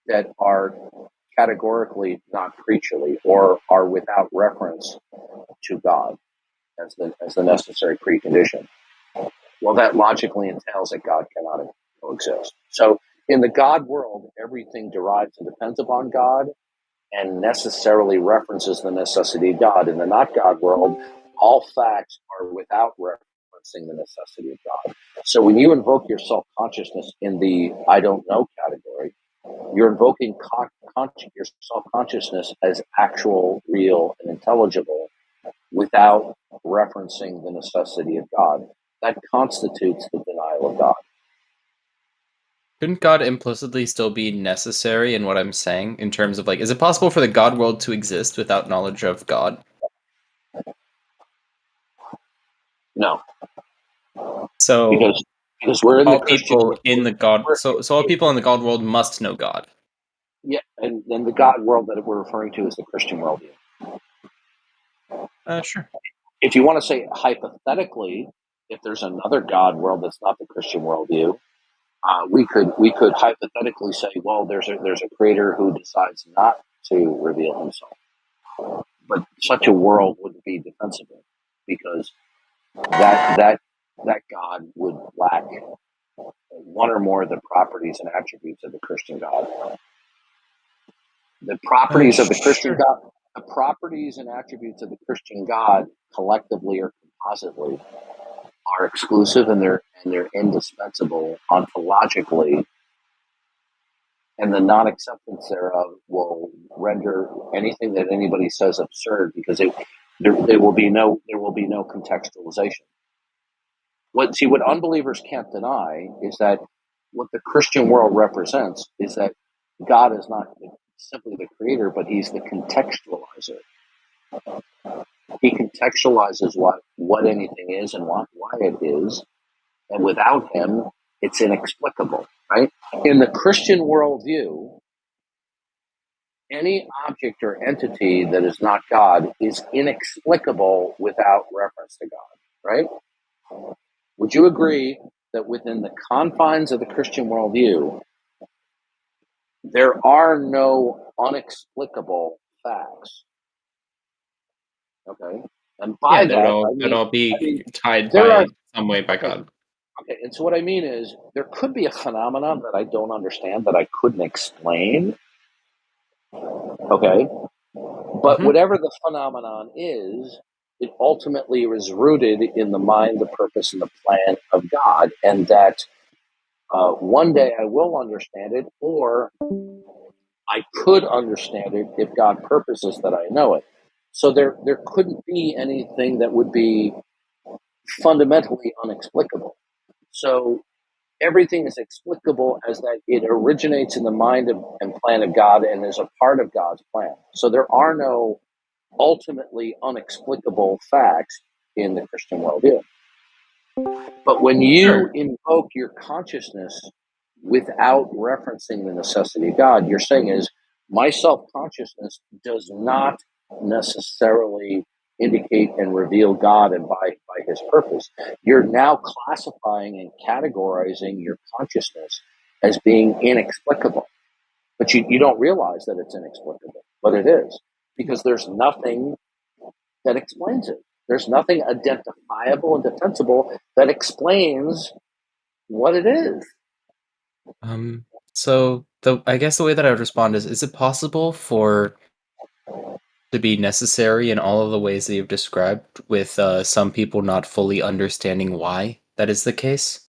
that are categorically not creaturely or are without reference to God as the necessary precondition. Well, that logically entails that God cannot coexist. So in the God world, everything derives and depends upon God and necessarily references the necessity of God. In the not God world, all facts are without referencing the necessity of God. So when you invoke your self-consciousness in the I don't know category, you're invoking your self-consciousness as actual, real, and intelligible without referencing the necessity of God. That constitutes the denial of God. Shouldn't God implicitly still be necessary in what I'm saying in terms of like, is it possible for the God world to exist without knowledge of God? No, So because we're in the all Christian. people in the God, we're- so all people in the God world must know God. Yeah, and then the God world that we're referring to is the Christian worldview. Sure. If you want to say hypothetically, if there's another God world that's not the Christian worldview, we could hypothetically say, well, there's a creator who decides not to reveal himself, but such a world wouldn't be defensible because that God would lack one or more of the properties and attributes of the Christian God. The properties of the Christian Sure. God, the properties and attributes of the Christian God, collectively or compositely, are exclusive and they're indispensable ontologically, and the non-acceptance thereof will render anything that anybody says absurd because there will be no contextualization. What unbelievers can't deny is that what the Christian world represents is that God is not simply the creator, but he's the contextualizer. He contextualizes what anything is and why it is, and without him, it's inexplicable, right? In the Christian worldview, any object or entity that is not God is inexplicable without reference to God, right? Would you agree that within the confines of the Christian worldview, there are no unexplicable facts? Okay, and by Yeah, that I that'd mean, all be tied there are by some way by okay, God. okay, and so what I mean is there could be a phenomenon that I don't understand that I couldn't explain. Okay, but whatever the phenomenon is, it ultimately is rooted in the mind, the purpose, and the plan of God, and that one day I will understand it, or I could understand it if God purposes that I know it. So there couldn't be anything that would be fundamentally unexplicable. So everything is explicable as that it originates in the mind and plan of God and is a part of God's plan. So there are no ultimately unexplicable facts in the Christian worldview. But when you invoke your consciousness without referencing the necessity of God, you're saying is my self-consciousness does not necessarily indicate and reveal God and by his purpose. You're now classifying and categorizing your consciousness as being inexplicable. But you don't realize that it's inexplicable, but it is, because there's nothing that explains it. There's nothing identifiable and defensible that explains what it is. So I guess the way that I would respond is it possible for to be necessary in all of the ways that you've described, with some people not fully understanding why that is the case?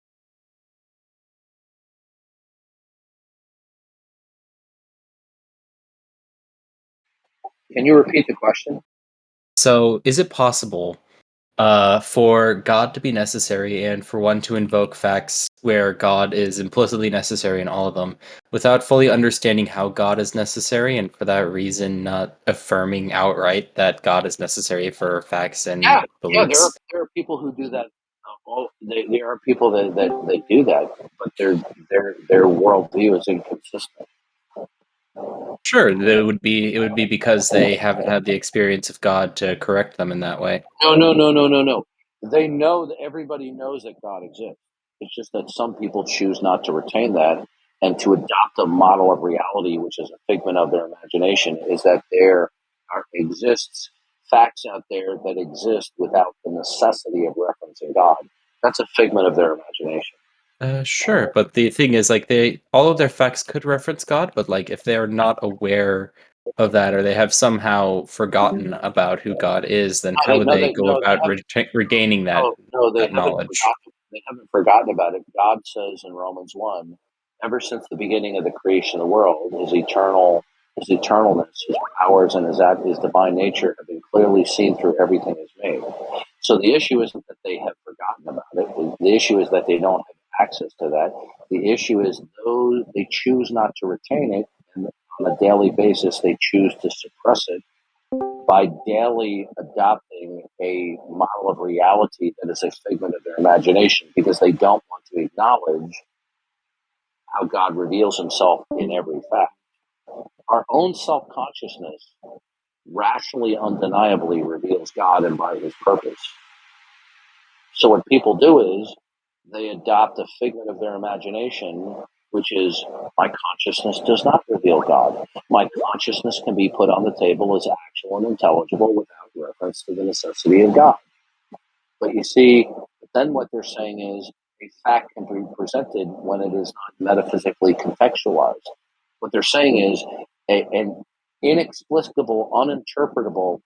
Can you repeat the question? So, is it possible for God to be necessary and for one to invoke facts where God is implicitly necessary in all of them without fully understanding how God is necessary, and for that reason not affirming outright that God is necessary for facts and Yeah, beliefs? there are people who do that. There are people that do that, but their worldview is inconsistent. Sure, it would be because they haven't had the experience of God to correct them in that way. No. They know that everybody knows that God exists. It's just that some people choose not to retain that and to adopt a model of reality, which is a figment of their imagination, is that there exists facts out there that exist without the necessity of referencing God. That's a figment of their imagination. Sure, but the thing is, like, all of their facts could reference God, but like, if they're not aware of that, or they have somehow forgotten about who God is, then how would they go about regaining that They haven't knowledge? forgotten. They haven't forgotten about it. God says in Romans 1, ever since the beginning of the creation of the world, his eternalness, his powers, and his divine nature have been clearly seen through everything he's made. So the issue isn't that they have forgotten about it. The issue is that they don't have access to that. The issue is those they choose not to retain it, and on a daily basis they choose to suppress it by daily adopting a model of reality that is a figment of their imagination because they don't want to acknowledge how God reveals himself in every fact. Our own self-consciousness rationally, undeniably reveals God and by his purpose. So what people do is they adopt a figment of their imagination, which is, my consciousness does not reveal God. My consciousness can be put on the table as actual and intelligible without reference to the necessity of God. But you see, then what they're saying is a fact can be presented when it is not metaphysically contextualized. What they're saying is an inexplicable, uninterpretable,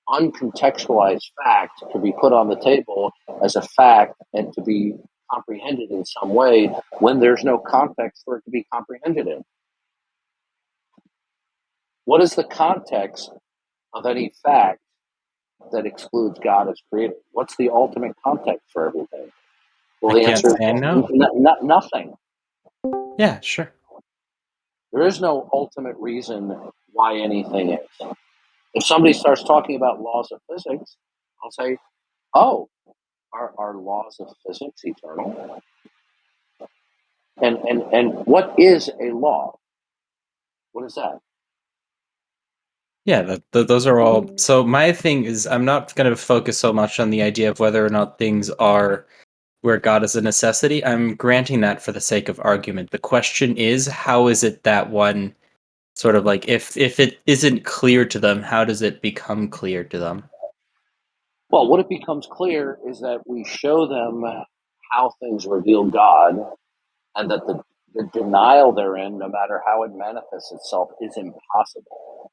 uncontextualized fact can be put on the table as a fact and to be comprehended in some way when there's no context for it to be comprehended in. What is the context of any fact that excludes God as creator? What's the ultimate context for everything? Well, I the can't answer say I know. is nothing. Yeah, sure. There is no ultimate reason why anything is. If somebody starts talking about laws of physics, I'll say, oh, are laws of physics eternal? And what is a law? What is that? Yeah, those are all. So my thing is, I'm not going to focus so much on the idea of whether or not things are where God is a necessity. I'm granting that for the sake of argument. The question is, how is it that one sort of like, if it isn't clear to them, how does it become clear to them? Well, what it becomes clear is that we show them how things reveal God, and that the denial therein, no matter how it manifests itself, is impossible.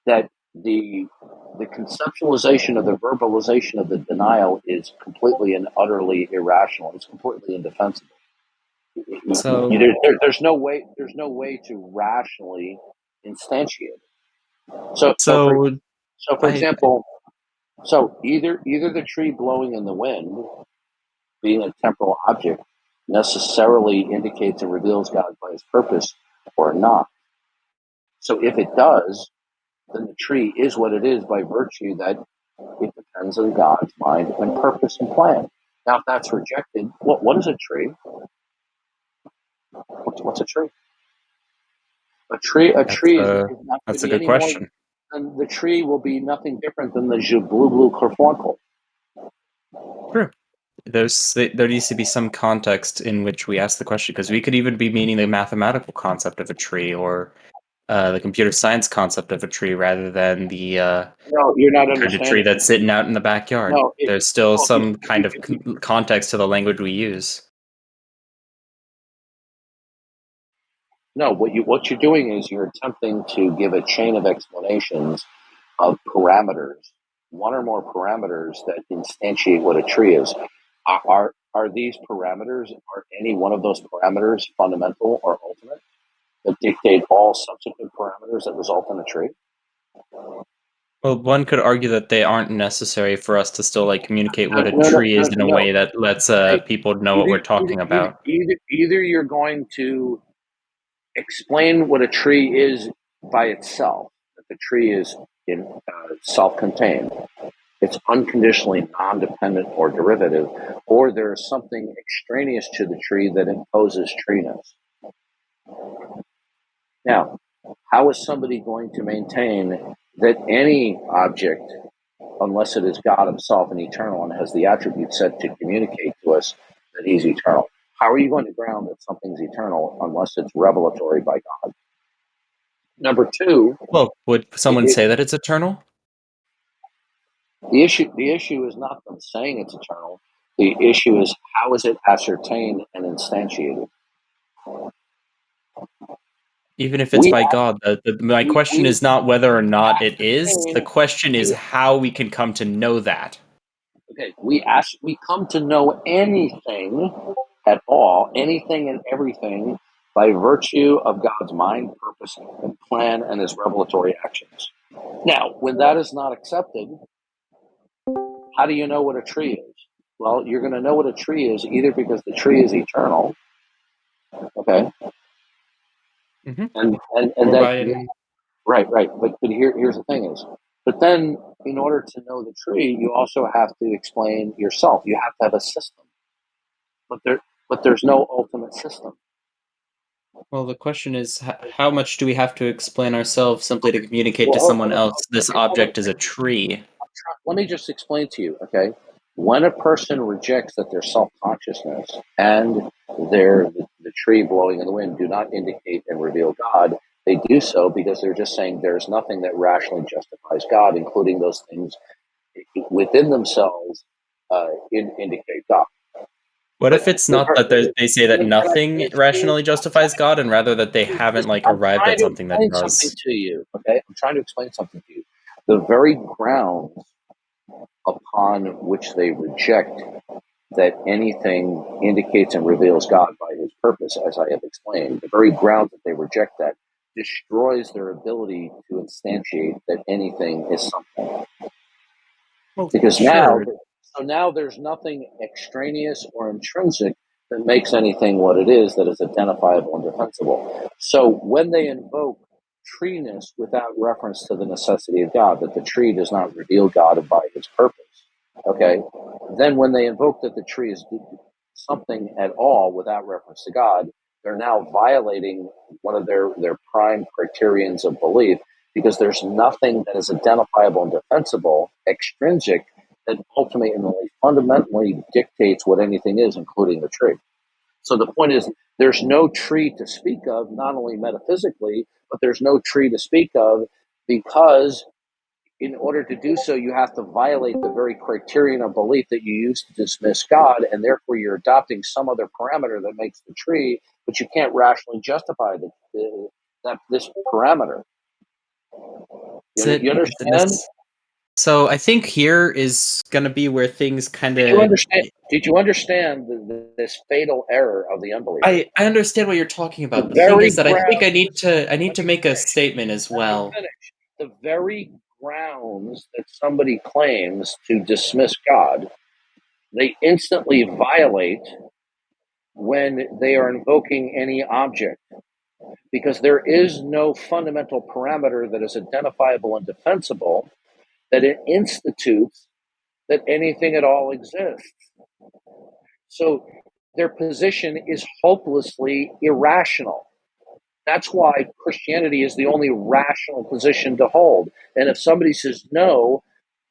That the conceptualization of the verbalization of the denial is completely and utterly irrational. It's completely indefensible. So There's no way. There's no way to rationally instantiate it. So for I example, either the tree blowing in the wind, being a temporal object, necessarily indicates and reveals God by his purpose, or not. So if it does, then the tree is what it is by virtue that it depends on God's mind and purpose and plan. Now, if that's rejected, what is a tree? What's a tree? A tree is not going that's to a be good any more question. than the tree will be nothing different than the blue carbuncle. True. There needs to be some context in which we ask the question, because we could even be meaning the mathematical concept of a tree, or the computer science concept of a tree, rather than the No, you're not kind of tree understanding. that's sitting out in the backyard. No, There's still well, some kind of context to the language we use. no. What you're doing is you're attempting to give a chain of explanations of parameters, one or more parameters that instantiate what a tree is. Are these parameters? Are any one of those parameters fundamental or ultimate that dictate all subsequent parameters that result in a tree? Well, one could argue that they aren't necessary for us to still like communicate what a No, tree is in a no. way that lets people know what we're talking about. Either you're going to explain what a tree is by itself, that the tree is self-contained, it's unconditionally non-dependent or derivative, or there's something extraneous to the tree that imposes treeness. Now, how is somebody going to maintain that any object, unless it is God himself and eternal and has the attributes set to communicate to us that he's eternal? How are you going to ground that something's eternal unless it's revelatory by God? Number two, Well, would someone say that it's eternal? the issue is not them saying it's eternal. The issue is how is it ascertained and instantiated? Even if it's by God, my we, question we is not whether or not it is. The ascertain. question is how we can come to know that. Okay, we come to know anything at all, anything and everything, by virtue of God's mind, purpose, and plan, and his revelatory actions. Now, when that is not accepted, how do you know what a tree is? Well, you're going to know what a tree is either because the tree is eternal, okay, Mm-hmm. and Or by that right. But here's the thing is, but then in order to know the tree, you also have to explain yourself. You have to have a system, but there's no ultimate system. well, the question is, how much do we have to explain ourselves simply to communicate Well, to someone else hold this on. object is a tree? Let me just explain to you, okay? When a person rejects that their self-consciousness and the tree blowing in the wind do not indicate and reveal God, they do so because they're just saying there's nothing that rationally justifies God, including those things within themselves indicate God. What But if it's not that they say that nothing rationally justifies God, and rather that they haven't like I'm arrived trying at to something that explain something does? to you, okay? I'm trying to explain something to you. The very grounds upon which they reject that anything indicates and reveals God by his purpose, as I have explained, the very ground that they reject that destroys their ability to instantiate that anything is something. Well, Because sure. now there's nothing extraneous or intrinsic that makes anything what it is that is identifiable and defensible. So when they invoke treeness without reference to the necessity of God, that the tree does not reveal God by his purpose, okay, then when they invoke that the tree is something at all without reference to God, they're now violating one of their prime criterions of belief, because there's nothing that is identifiable and defensible, extrinsic, that ultimately and fundamentally dictates what anything is, including the tree. So the point is, there's no tree to speak of, not only metaphysically, but there's no tree to speak of because in order to do so, you have to violate the very criterion of belief that you use to dismiss God, and therefore you're adopting some other parameter that makes the tree, but you can't rationally justify this parameter. You understand? So I think here is going to be where things kind of. Did you understand this fatal error of the unbeliever? I understand what you're talking about. The thing is that I think I need to make a statement as well. The very grounds that somebody claims to dismiss God, they instantly violate when they are invoking any object, because there is no fundamental parameter that is identifiable and defensible that it institutes that anything at all exists. So their position is hopelessly irrational. That's why Christianity is the only rational position to hold. And if somebody says, no,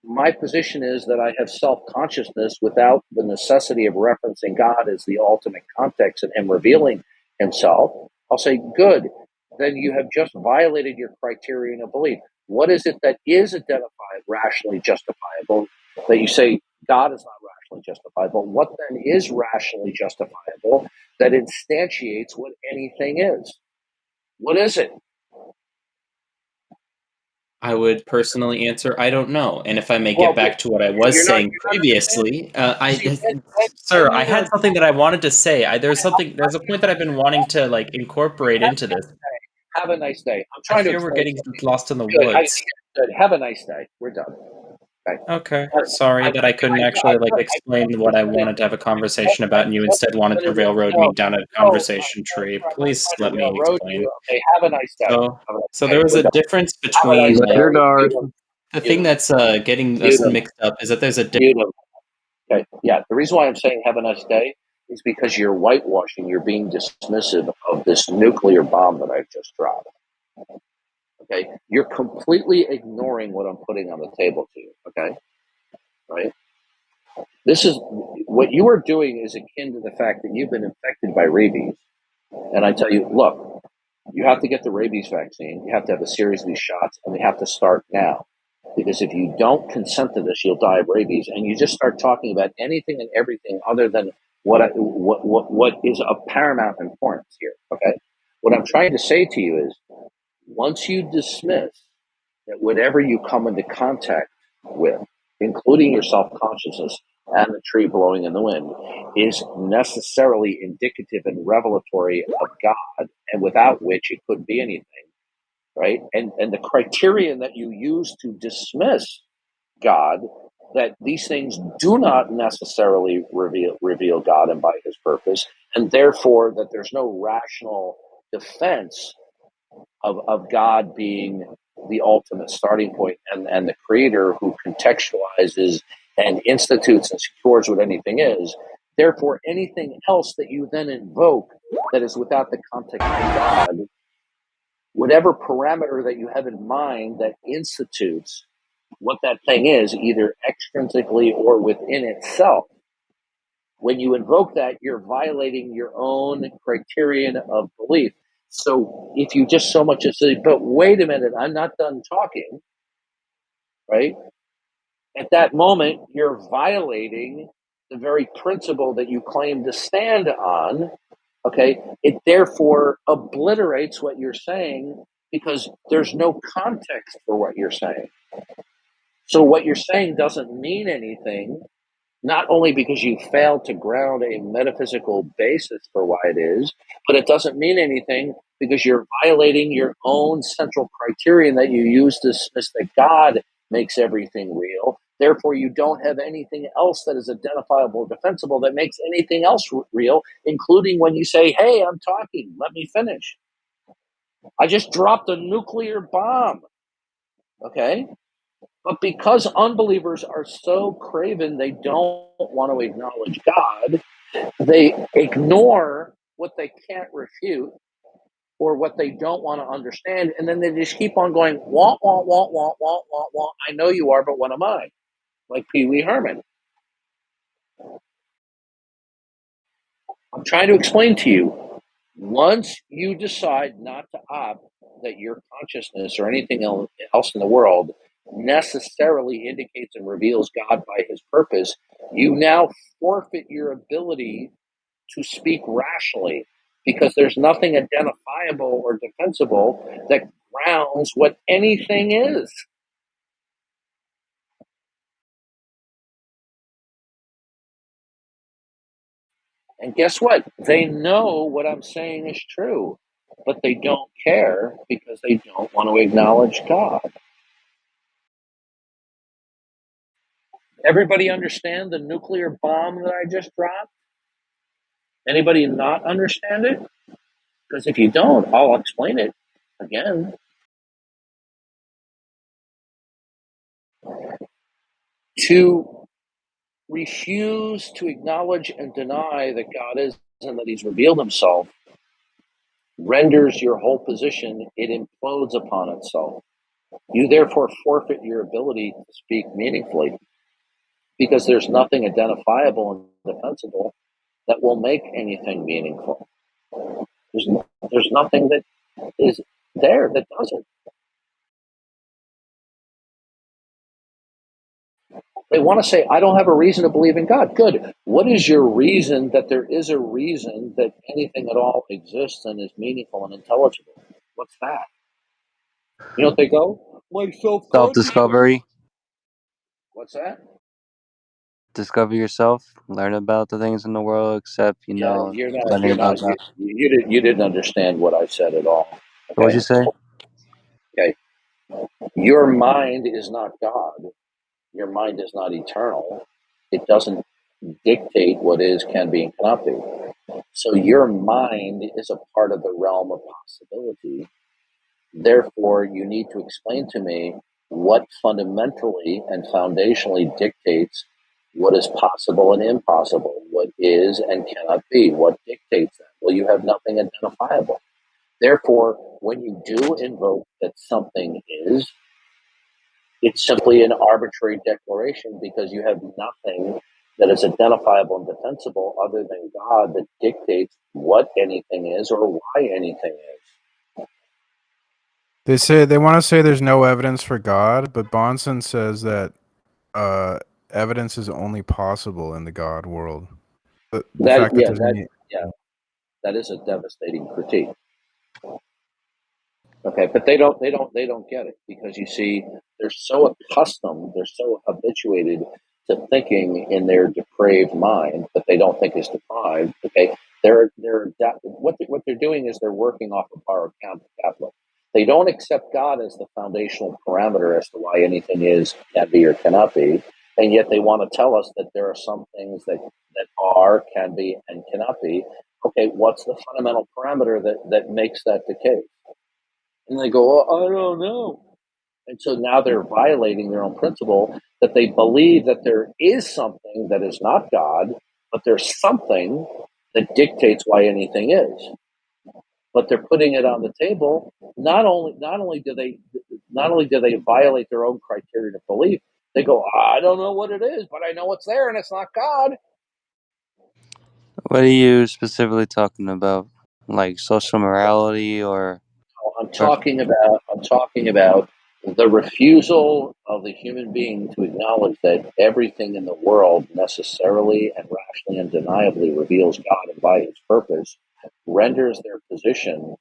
my position is that I have self-consciousness without the necessity of referencing God as the ultimate context and him revealing himself, I'll say, good. Then you have just violated your criterion of belief. What is it that is identified, rationally justifiable, that you say God is not rationally justifiable? What then is rationally justifiable that instantiates what anything is? What is it? I would personally answer, I don't know. And if I may get back to what I was saying previously, sir, I had something that I wanted to say. There's a point that I've been wanting to like incorporate into this. Have a nice day. I'm I trying to fear we're explain getting something. lost in the Good. woods. Good. Have a nice day. We're done. Okay. Sorry that I couldn't actually like explain what I wanted to have a conversation about, and you instead wanted to railroad me down a conversation tree. Please let me explain. Okay. Have a nice day. So there was a difference between Later, Darth. the thing that's getting us mixed up is that there's a Okay. Yeah. The reason why I'm saying have a nice day is because you're whitewashing. You're being dismissive of this nuclear bomb that I've just dropped. Okay. You're completely ignoring what I'm putting on the table to you. Okay. Right. This is what you are doing is akin to the fact that you've been infected by rabies. And I tell you, look, you have to get the rabies vaccine. You have to have a series of these shots, and they have to start now. Because if you don't consent to this, you'll die of rabies. And you just start talking about anything and everything other than what is of paramount importance here. Okay. What I'm trying to say to you is, once you dismiss that whatever you come into contact with, including your self-consciousness and the tree blowing in the wind, is necessarily indicative and revelatory of God, and without which it couldn't be anything, right? And the criterion that you use to dismiss God that these things do not necessarily reveal God and by his purpose, and therefore that there's no rational defense of God being the ultimate starting point and the creator who contextualizes and institutes and secures what anything is. Therefore, anything else that you then invoke that is without the context of God, whatever parameter that you have in mind that institutes what that thing is, either extrinsically or within itself, when you invoke that, you're violating your own criterion of belief. So if you just so much as say, but wait a minute, I'm not done talking, right? At that moment, you're violating the very principle that you claim to stand on, okay? It therefore obliterates what you're saying because there's no context for what you're saying. So what you're saying doesn't mean anything, not only because you failed to ground a metaphysical basis for why it is, but it doesn't mean anything because you're violating your own central criterion that you use to dismiss that God makes everything real. Therefore, you don't have anything else that is identifiable or defensible that makes anything else real, including when you say, hey, I'm talking, let me finish. I just dropped a nuclear bomb, okay? But because unbelievers are so craven, they don't want to acknowledge God, they ignore what they can't refute or what they don't want to understand, and then they just keep on going, wah, wah, wah, wah, wah, wah, wah. I know you are, but what am I? Like Pee Wee Herman. I'm trying to explain to you, once you decide not to opt that your consciousness or anything else in the world necessarily indicates and reveals God by his purpose, you now forfeit your ability to speak rationally because there's nothing identifiable or defensible that grounds what anything is. And guess what? They know what I'm saying is true, but they don't care because they don't want to acknowledge God. Everybody understand the nuclear bomb that I just dropped? Anybody not understand it? Because if you don't, I'll explain it again. To refuse to acknowledge and deny that God is and that he's revealed himself renders your whole position, it implodes upon itself. You therefore forfeit your ability to speak meaningfully because there's nothing identifiable and defensible that will make anything meaningful. There's nothing that is there that doesn't. They want to say, I don't have a reason to believe in God. Good. What is your reason that there is a reason that anything at all exists and is meaningful and intelligible? What's that? You know what they go? My self-consciousness. Self-discovery. What's that? Discover yourself. Learn about the things in the world, except Yeah, you're learning about God. you didn't understand what I said at all. What would Okay. you say? Okay. Your mind is not God. Your mind is not eternal. It doesn't dictate what is, can be, and cannot be. So your mind is a part of the realm of possibility. Therefore, you need to explain to me what fundamentally and foundationally dictates what is possible and impossible, what is and cannot be, what dictates that. Well, you have nothing identifiable. Therefore, when you do invoke that something is, it's simply an arbitrary declaration because you have nothing that is identifiable and defensible other than God that dictates what anything is or why anything is. They want to say there's no evidence for God, but Bonson says that evidence is only possible in the God world. The fact that there's any That is a devastating critique. Okay, but they don't get it because you see, they're so accustomed, they're so habituated to thinking in their depraved mind, but they don't think it's deprived. Okay, what they're doing is they're working off of borrowed capital. They don't accept God as the foundational parameter as to why anything is, can be, or cannot be. and yet they want to tell us that there are some things that are, can be, and cannot be. Okay, what's the fundamental parameter that makes that the case? And they go, oh, I don't know. And so now they're violating their own principle that they believe that there is something that is not God, but there's something that dictates why anything is. But they're putting it on the table. Not only do they violate their own criteria of belief, they go, I don't know what it is, but I know it's there and it's not God. What are you specifically talking about? Like social morality or? I'm talking about the refusal of the human being to acknowledge that everything in the world necessarily and rationally and undeniably reveals God, and by its purpose renders their position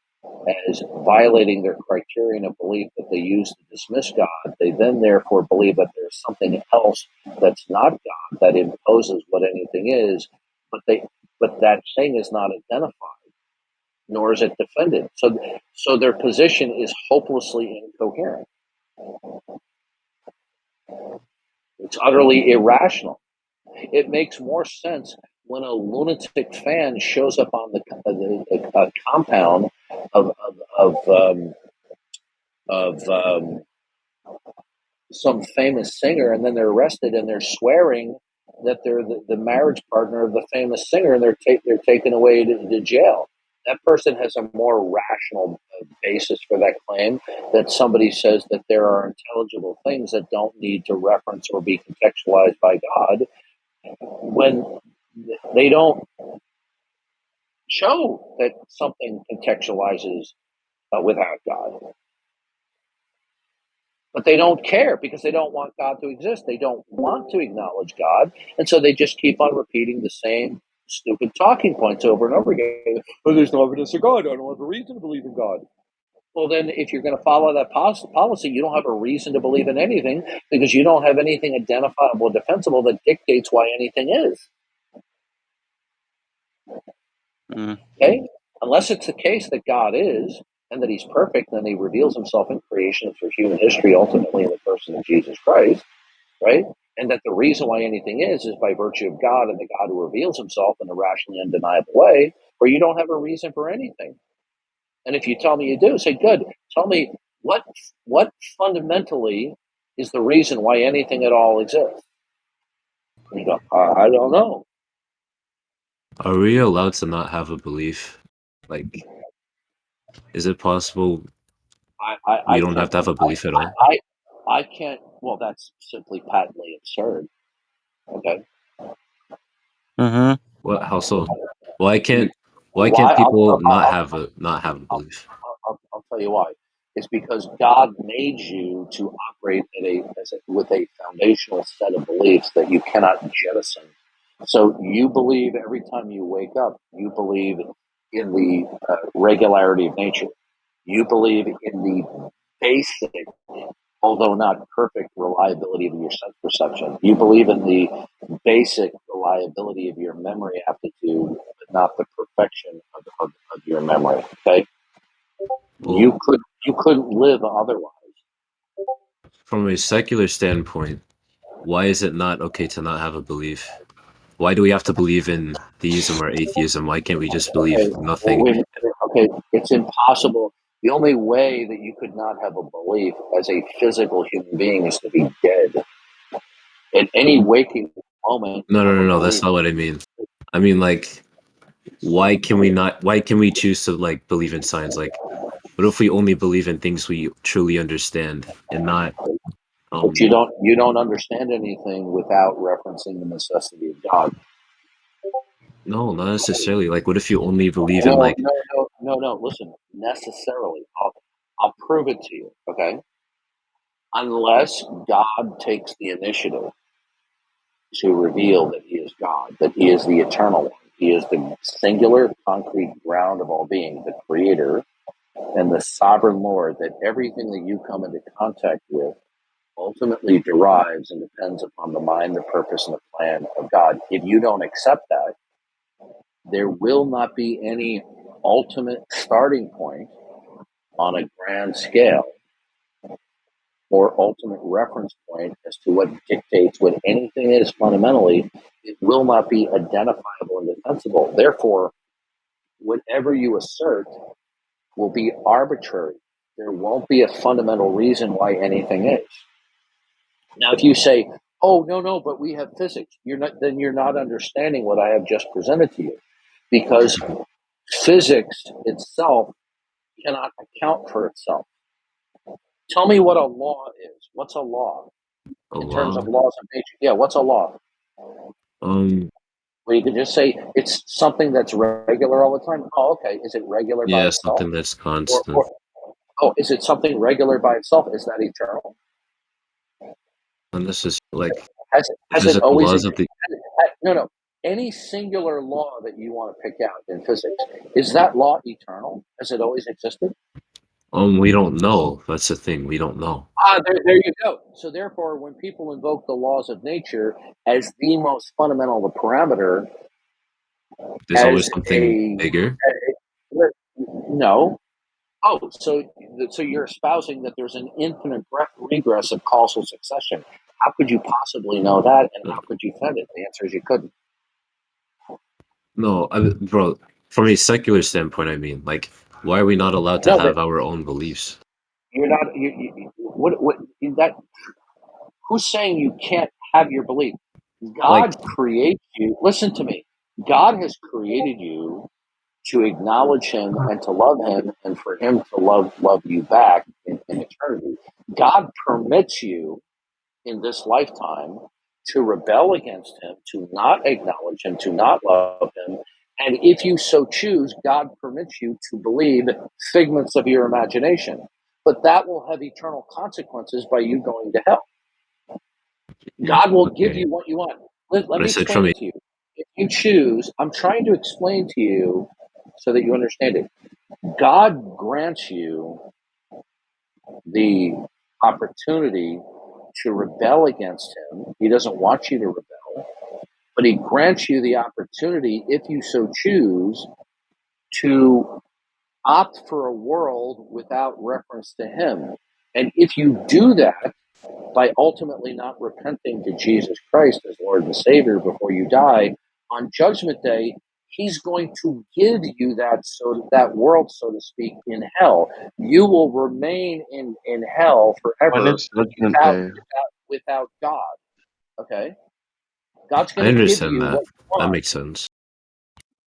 as violating their criterion of belief that they use to dismiss God. They then therefore believe that there's something else that's not God that imposes what anything is, but that thing is not identified, nor is it defended. So their position is hopelessly incoherent. It's utterly irrational. It makes more sense when a lunatic fan shows up on the compound of some famous singer, and then they're arrested and they're swearing that they're the marriage partner of the famous singer, and they're taken away to jail. That person has a more rational basis for that claim that somebody says that there are intelligible things that don't need to reference or be contextualized by God, when they don't show that something contextualizes without God. But they don't care because they don't want God to exist. They don't want to acknowledge God. And so they just keep on repeating the same stupid talking points over and over again. Oh, there's no evidence of God. I don't have a reason to believe in God. Well, then, if you're going to follow that policy, you don't have a reason to believe in anything because you don't have anything identifiable, defensible that dictates why anything is. Okay? Unless it's the case that God is and that he's perfect and he reveals himself in creation through human history, ultimately in the person of Jesus Christ, right? And that the reason why anything is by virtue of God and the God who reveals himself in a rationally undeniable way, where you don't have a reason for anything. And if you tell me you do, say, good, tell me what fundamentally is the reason why anything at all exists. And you go, I don't know. Are we allowed to not have a belief? Like, is it possible we don't have to have a belief at all? I can't. Well, that's simply patently absurd. Okay. What? How so? Why can't people not have a belief? I'll tell you why. It's because God made you to operate with a foundational set of beliefs that you cannot jettison. So you believe every time you wake up, you believe in the regularity of nature. You believe in the basic, although not perfect, reliability of your sense perception. You believe in the basic reliability of your memory aptitude, but not the perfection of your memory. Okay, you couldn't live otherwise. From a secular standpoint, why is it not okay to not have a belief? Why do we have to believe in theism or atheism? Why can't we just believe nothing? Okay, it's impossible. The only way that you could not have a belief as a physical human being is to be dead. At any waking moment. No. That's not what I mean. I mean, like, why can we choose to like believe in science? Like, what if we only believe in things we truly understand and not? But you don't understand anything without referencing the necessity of God. No, not necessarily. Like, what if you only believe in No, like? no. Listen, necessarily. I'll prove it to you. Okay. Unless God takes the initiative to reveal that he is God, that he is the eternal one, he is the singular concrete ground of all being, the creator and the sovereign Lord, that everything that you come into contact with ultimately derives and depends upon the mind, the purpose, and the plan of God. If you don't accept that, there will not be any ultimate starting point on a grand scale or ultimate reference point as to what dictates what anything is fundamentally, it will not be identifiable and defensible. Therefore, whatever you assert will be arbitrary. There won't be a fundamental reason why anything is. Now, if you say, "Oh, no, but we have physics," then you're not understanding what I have just presented to you, because physics itself cannot account for itself. Tell me what a law is. What's a law A in terms law? of laws of nature? Yeah, what's a law? Well, you can just say it's something that's regular all the time. Oh, okay. Is it regular by Yeah, itself? something that's constant. Is it something regular by itself? Is that eternal? And this is like Has it physical always laws of the. no. Any singular law that you want to pick out in physics, is that law eternal? Has it always existed? We don't know. That's the thing. We don't know. There you go. So therefore, when people invoke the laws of nature as the most fundamental parameter, There's always as something bigger. no. Oh, so you're espousing that there's an infinite regress of causal succession. How could you possibly know that, and how could you defend it? The answer is you couldn't. No, bro. From a secular standpoint, I mean, like, why are we not allowed to No, have but our own beliefs? you're not. What that? Who's saying you can't have your belief? Like, God creates you. Listen to me. God has created you to acknowledge Him and to love Him, and for Him to love you back in eternity. God permits you in this lifetime to rebel against Him, to not acknowledge Him, to not love Him. And if you so choose, God permits you to believe figments of your imagination. But that will have eternal consequences by you going to hell. God will give okay. you what you want. Let But I me said explain from a. it to you. If you choose, I'm trying to explain to you so that you understand it. God grants you the opportunity to rebel against Him. He doesn't want you to rebel, but He grants you the opportunity, if you so choose, to opt for a world without reference to Him. And if you do that, by ultimately not repenting to Jesus Christ as Lord and Savior before you die, on Judgment Day, He's going to give you that world, so to speak, in hell. You will remain in hell When forever it's Judgment Day? without God. Okay? God's I going to give understand you that. what you That want. makes sense.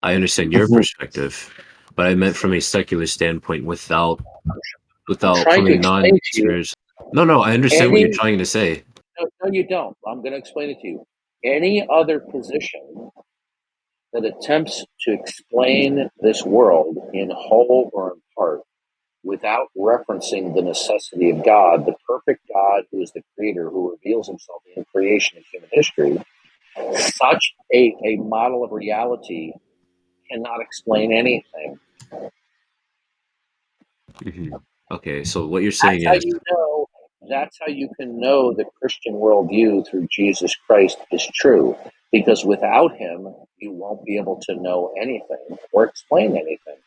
I understand your perspective, but I meant from a secular standpoint, without I'm trying from to a explain to you non-serious. No. I understand what you're trying to say. No, you don't. I'm going to explain it to you. Any other position that attempts to explain this world in whole or in part without referencing the necessity of God, the perfect God who is the creator, who reveals Himself in creation and human history, such a model of reality cannot explain anything. Okay, so what you're saying is. That's how you can know the Christian worldview through Jesus Christ is true, because without Him, you won't be able to know anything or explain anything.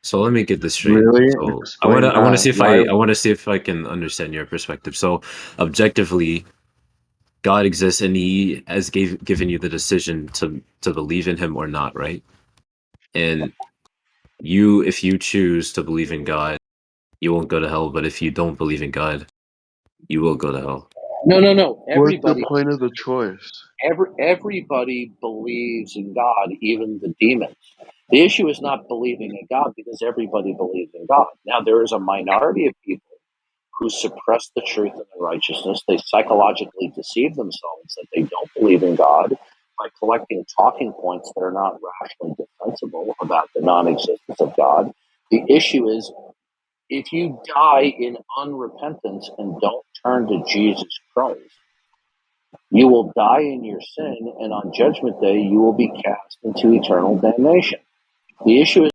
So let me get this straight. Really? So Explain I want to see if why. I want to see if I can understand your perspective. So objectively, God exists and He has given you the decision to believe in Him or not, right? And if you choose to believe in God, you won't go to hell. But if you don't believe in God, you will go to hell. No. What's the point of the choice? Everybody believes in God, even the demons. The issue is not believing in God, because everybody believes in God. Now, there is a minority of people who suppress the truth and the righteousness. They psychologically deceive themselves that they don't believe in God by collecting talking points that are not rationally defensible about the non-existence of God. The issue is, if you die in unrepentance and don't turn to Jesus Christ, you will die in your sin, and on Judgment Day, you will be cast into eternal damnation. The issue is